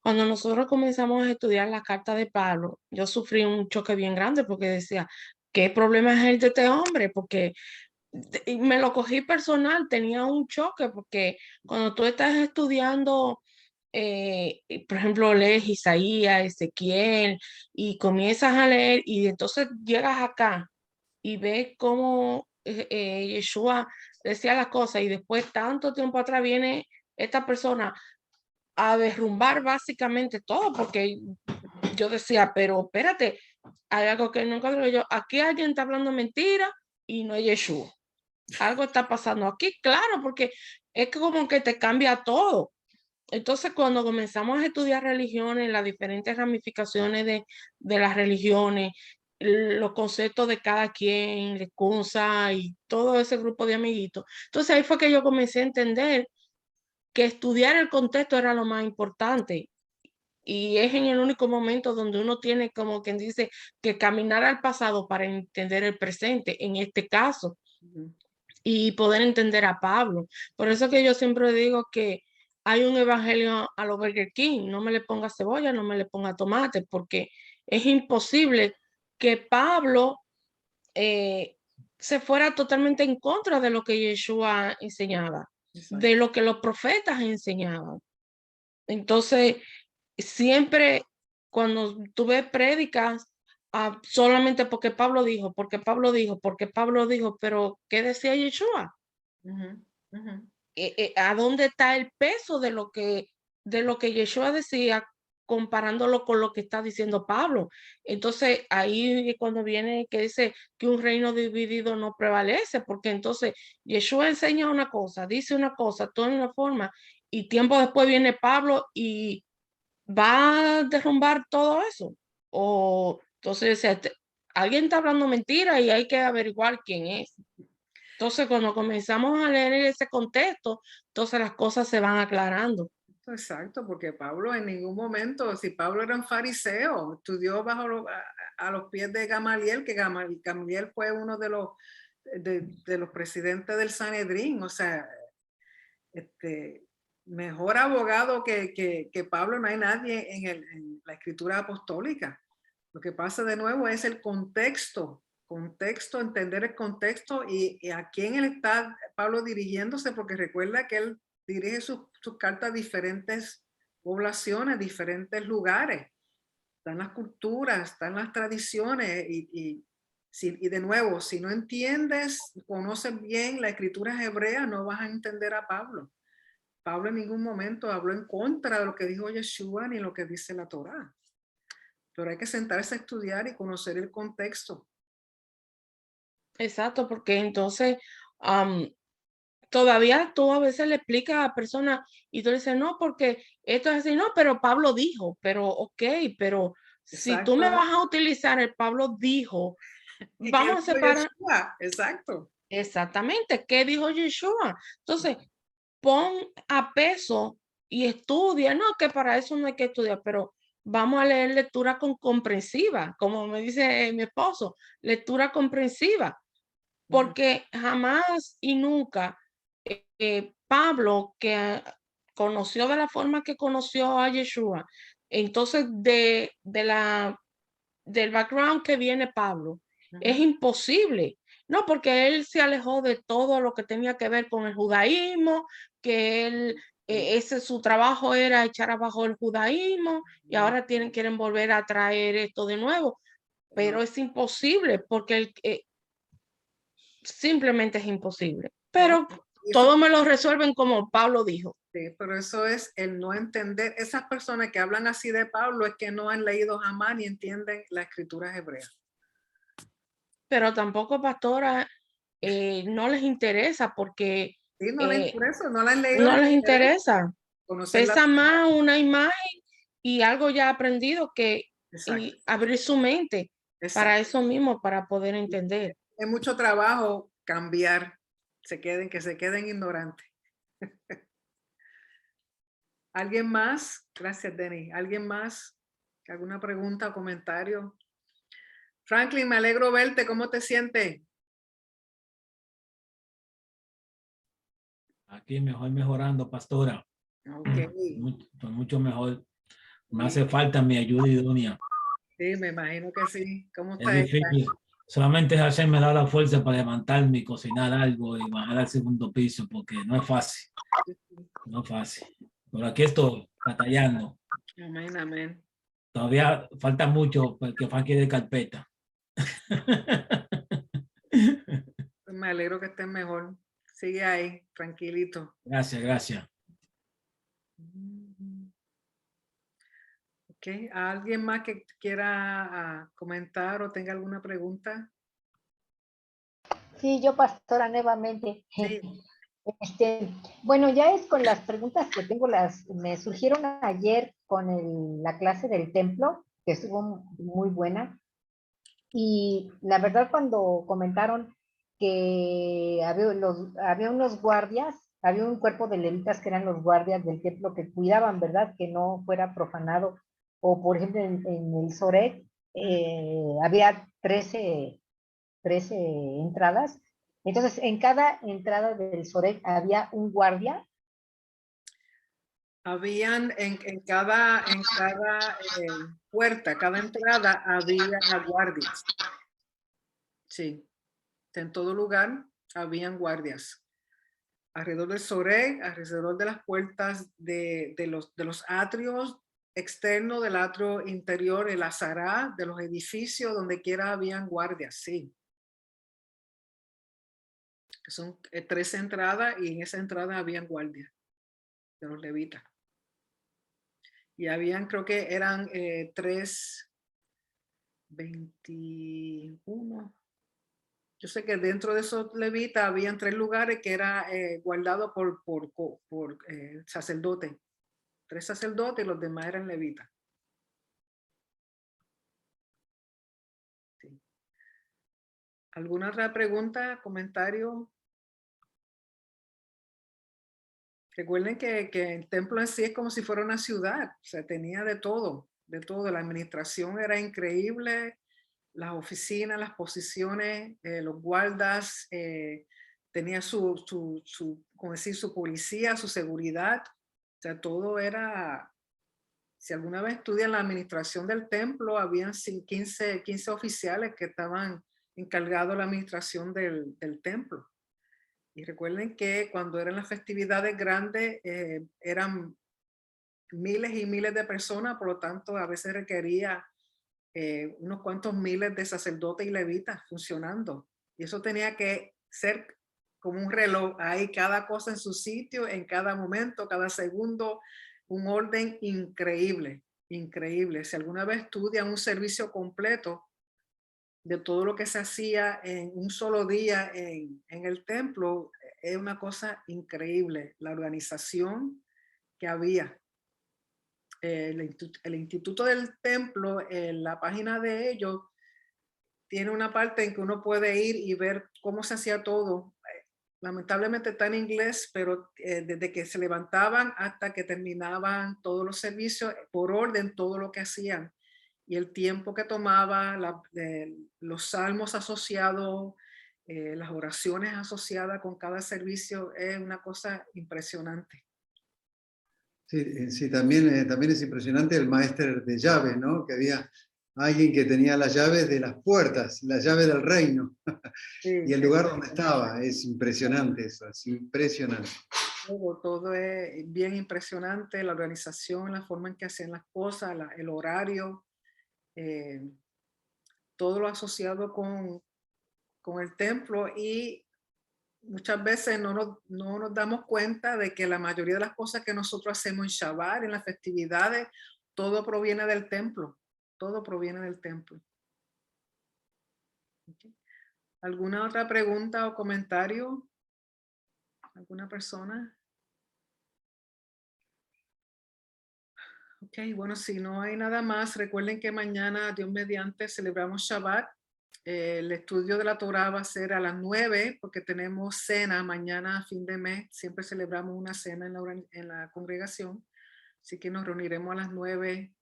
Cuando nosotros comenzamos a estudiar la carta de Pablo, yo sufrí un choque bien grande porque decía, ¿qué problema es el de este hombre? Porque y me lo cogí personal, tenía un choque porque cuando tú estás estudiando, por ejemplo, lees Isaías, Ezequiel y comienzas a leer y entonces llegas acá y ves cómo Yeshua decía las cosas y después tanto tiempo atrás viene esta persona a derrumbar básicamente todo, porque yo decía, pero espérate, hay algo que nunca digo yo, aquí alguien está hablando mentira y no es Yeshua. Algo está pasando aquí, claro, porque es que como que te cambia todo. Entonces, cuando comenzamos a estudiar religiones, las diferentes ramificaciones de las religiones, los conceptos de cada quien, de Kunza y todo ese grupo de amiguitos, entonces ahí fue que yo comencé a entender que estudiar el contexto era lo más importante. Y es en el único momento donde uno tiene, como quien dice, que caminar al pasado para entender el presente, en este caso, y poder entender a Pablo. Por eso que yo siempre digo que hay un evangelio a los Burger King, no me le ponga cebolla, no me le ponga tomate, porque es imposible que Pablo se fuera totalmente en contra de lo que Yeshua enseñaba, de lo que los profetas enseñaban. Entonces, siempre cuando tú ves prédicas, solamente porque Pablo dijo, porque Pablo dijo, porque Pablo dijo, pero ¿qué decía Yeshua? ¿A dónde está el peso de lo que Yeshua decía comparándolo con lo que está diciendo Pablo? Entonces ahí es cuando viene que dice que un reino dividido no prevalece, porque entonces Yeshua enseña una cosa, dice una cosa, toda una forma, y tiempo después viene Pablo y va a derrumbar todo eso. O entonces alguien está hablando mentira y hay que averiguar quién es. Entonces, cuando comenzamos a leer ese contexto, entonces las cosas se van aclarando. Exacto, porque Pablo en ningún momento, si Pablo era un fariseo, estudió a los pies de Gamaliel, que Gamaliel fue uno de los presidentes del Sanedrín, o sea, mejor abogado que Pablo no hay nadie en la escritura apostólica. Lo que pasa de nuevo es el contexto, entender el contexto y a quién él está Pablo dirigiéndose, porque recuerda que él dirige sus cartas a diferentes poblaciones, diferentes lugares. Están las culturas, están las tradiciones y de nuevo, si no entiendes, conoces bien la escritura hebrea, no vas a entender a Pablo. Pablo en ningún momento habló en contra de lo que dijo Yeshua ni lo que dice la Torá. Pero hay que sentarse a estudiar y conocer el contexto. Exacto, porque entonces todavía tú a veces le explicas a personas y tú le dices, no, porque esto es así, no, pero Pablo dijo, pero ok, pero si tú me vas a utilizar el Pablo dijo, vamos a separar. Exacto. Exactamente, ¿qué dijo Yeshua? Entonces, pon a peso y estudia, no, que para eso no hay que estudiar, pero vamos a leer lectura comprensiva, como me dice mi esposo, lectura comprensiva, porque jamás y nunca Pablo, que conoció de la forma que conoció a Yeshua, entonces del background que viene Pablo, es imposible. No, porque él se alejó de todo lo que tenía que ver con el judaísmo, que él ese su trabajo era echar abajo el judaísmo y ahora quieren volver a traer esto de nuevo, pero es imposible porque simplemente es imposible. Pero todo me lo resuelven como Pablo dijo. Sí, pero eso es el no entender. Esas personas que hablan así de Pablo es que no han leído jamás ni entienden la escritura hebrea. Pero tampoco, pastora, no les interesa porque sí, no les interesa, no la han leído. No les interesa. Pesa la... más una imagen y algo ya aprendido que abrir su mente para eso mismo, para poder entender. Es mucho trabajo cambiar, que se queden ignorantes. ¿Alguien más? Gracias, Denny. ¿Alguien más? ¿Alguna pregunta o comentario? Franklin, me alegro verte. ¿Cómo te sientes? Aquí mejorando, pastora. Okay. Mucho mejor. Me hace falta mi ayuda idónea. Sí, me imagino que sí. ¿Cómo está? Es difícil. Solamente Hashem me da la fuerza para levantarme y cocinar algo y bajar al segundo piso, porque no es fácil. No es fácil. Pero aquí estoy, batallando. Amén, amén. Todavía falta mucho porque Frankie de carpeta. Me alegro que estés mejor. Sigue ahí, tranquilito. Gracias, gracias. Okay. ¿Alguien más que quiera comentar o tenga alguna pregunta? Sí, yo, pastora, nuevamente. Sí. Bueno, ya es con las preguntas que tengo, me surgieron ayer con la clase del templo, que estuvo muy buena. Y la verdad, cuando comentaron que había unos guardias, había un cuerpo de levitas que eran los guardias del templo que cuidaban, ¿verdad? Que no fuera profanado. O, por ejemplo, en el Sorek había 13 entradas. Entonces, en cada entrada del Sorek había un guardia. Habían en cada puerta, cada entrada había guardias. Sí, en todo lugar habían guardias. Alrededor del Sorek, alrededor de las puertas de los atrios externos, del atrio interior, el azará, de los edificios, donde quiera habían guardias, sí. Son 13 entradas y en esa entrada habían guardias de los levitas. Y habían, creo que eran 21. Yo sé que dentro de esos levitas habían 3 lugares que era guardado por sacerdote. 3 sacerdotes y los demás eran levitas. Sí. ¿Alguna otra pregunta, comentario? Recuerden que el templo en sí es como si fuera una ciudad, o sea, tenía de todo, la administración era increíble, las oficinas, las posiciones, los guardas, tenía como decir, su policía, su seguridad, o sea, todo era, si alguna vez estudian la administración del templo, habían 15 oficiales que estaban encargados de la administración del templo. Y recuerden que cuando eran las festividades grandes, eran miles y miles de personas, por lo tanto, a veces requería unos cuantos miles de sacerdotes y levitas funcionando. Y eso tenía que ser como un reloj, ahí cada cosa en su sitio, en cada momento, cada segundo, un orden increíble, increíble. Si alguna vez estudian un servicio completo de todo lo que se hacía en un solo día en el templo, es una cosa increíble, la organización que había. El Instituto del Templo, en la página de ellos, tiene una parte en que uno puede ir y ver cómo se hacía todo. Lamentablemente está en inglés, pero desde que se levantaban hasta que terminaban todos los servicios, por orden, todo lo que hacían. Y el tiempo que tomaba, los salmos asociados, las oraciones asociadas con cada servicio, es una cosa impresionante. Sí, también es impresionante el maestro de llaves, ¿no? Que había alguien que tenía las llaves de las puertas, las llaves del reino, Sí, y el lugar donde estaba. Es impresionante eso, es impresionante. todo es bien impresionante, la organización, la forma en que hacen las cosas, el horario, todo lo asociado con el templo, y muchas veces no nos damos cuenta de que la mayoría de las cosas que nosotros hacemos en Shabbat, en las festividades, todo proviene del templo, todo proviene del templo. Okay. ¿Alguna otra pregunta o comentario? ¿Alguna persona? Ok, bueno, si no hay nada más, recuerden que mañana, Dios mediante, celebramos Shabbat. El estudio de la Torá va a ser a las 9 porque tenemos cena mañana a fin de mes. Siempre celebramos una cena en la congregación. Así que nos reuniremos a las 9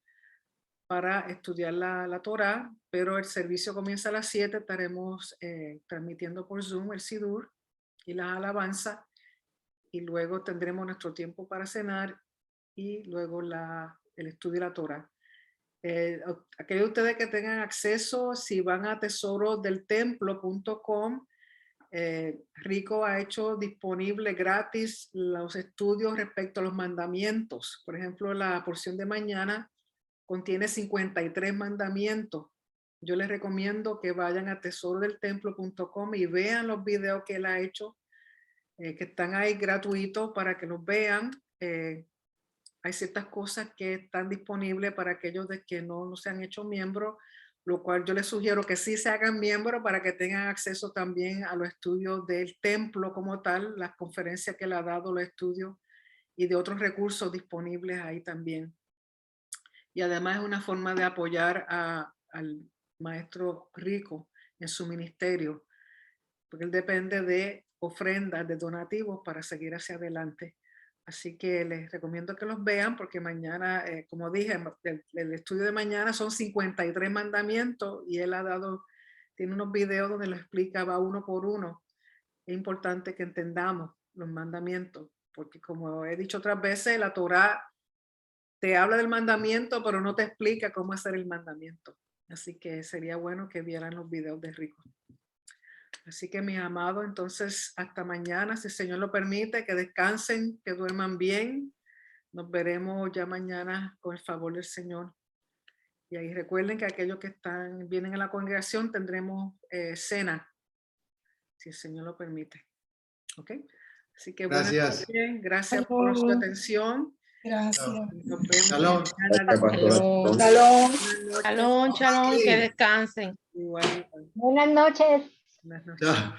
para estudiar la Torá, pero el servicio comienza a las 7. Estaremos transmitiendo por Zoom el Sidur y las alabanzas, y luego tendremos nuestro tiempo para cenar y luego el estudio de la Torá. Aquellos de ustedes que tengan acceso, si van a tesorodeltemplo.com, Rico ha hecho disponible gratis los estudios respecto a los mandamientos. Por ejemplo, la porción de mañana contiene 53 mandamientos. Yo les recomiendo que vayan a tesorodeltemplo.com y vean los videos que él ha hecho, que están ahí gratuitos para que los vean. Hay ciertas cosas que están disponibles para aquellos de que no se han hecho miembros, lo cual yo les sugiero que sí se hagan miembros para que tengan acceso también a los estudios del templo como tal, las conferencias que le ha dado, los estudios y de otros recursos disponibles ahí también. Y además es una forma de apoyar al maestro Rico en su ministerio, porque él depende de ofrendas, de donativos para seguir hacia adelante. Así que les recomiendo que los vean porque mañana, como dije, el estudio de mañana son 53 mandamientos y él tiene unos videos donde lo explica, va uno por uno. Es importante que entendamos los mandamientos porque, como he dicho otras veces, la Torá te habla del mandamiento pero no te explica cómo hacer el mandamiento. Así que sería bueno que vieran los videos de Rico. Así que, mis amados, entonces hasta mañana, si el Señor lo permite, que descansen, que duerman bien. Nos veremos ya mañana con el favor del Señor. Y ahí recuerden que aquellos que vienen a la congregación tendremos cena, si el Señor lo permite. ¿Ok? Así que Gracias. buenas noches. Gracias por su atención. Gracias. Nos vemos Shalom. mañana. Shalom. Shalom, shalom, que descansen. Igual. Buenas noches. Buenas noches. Chao.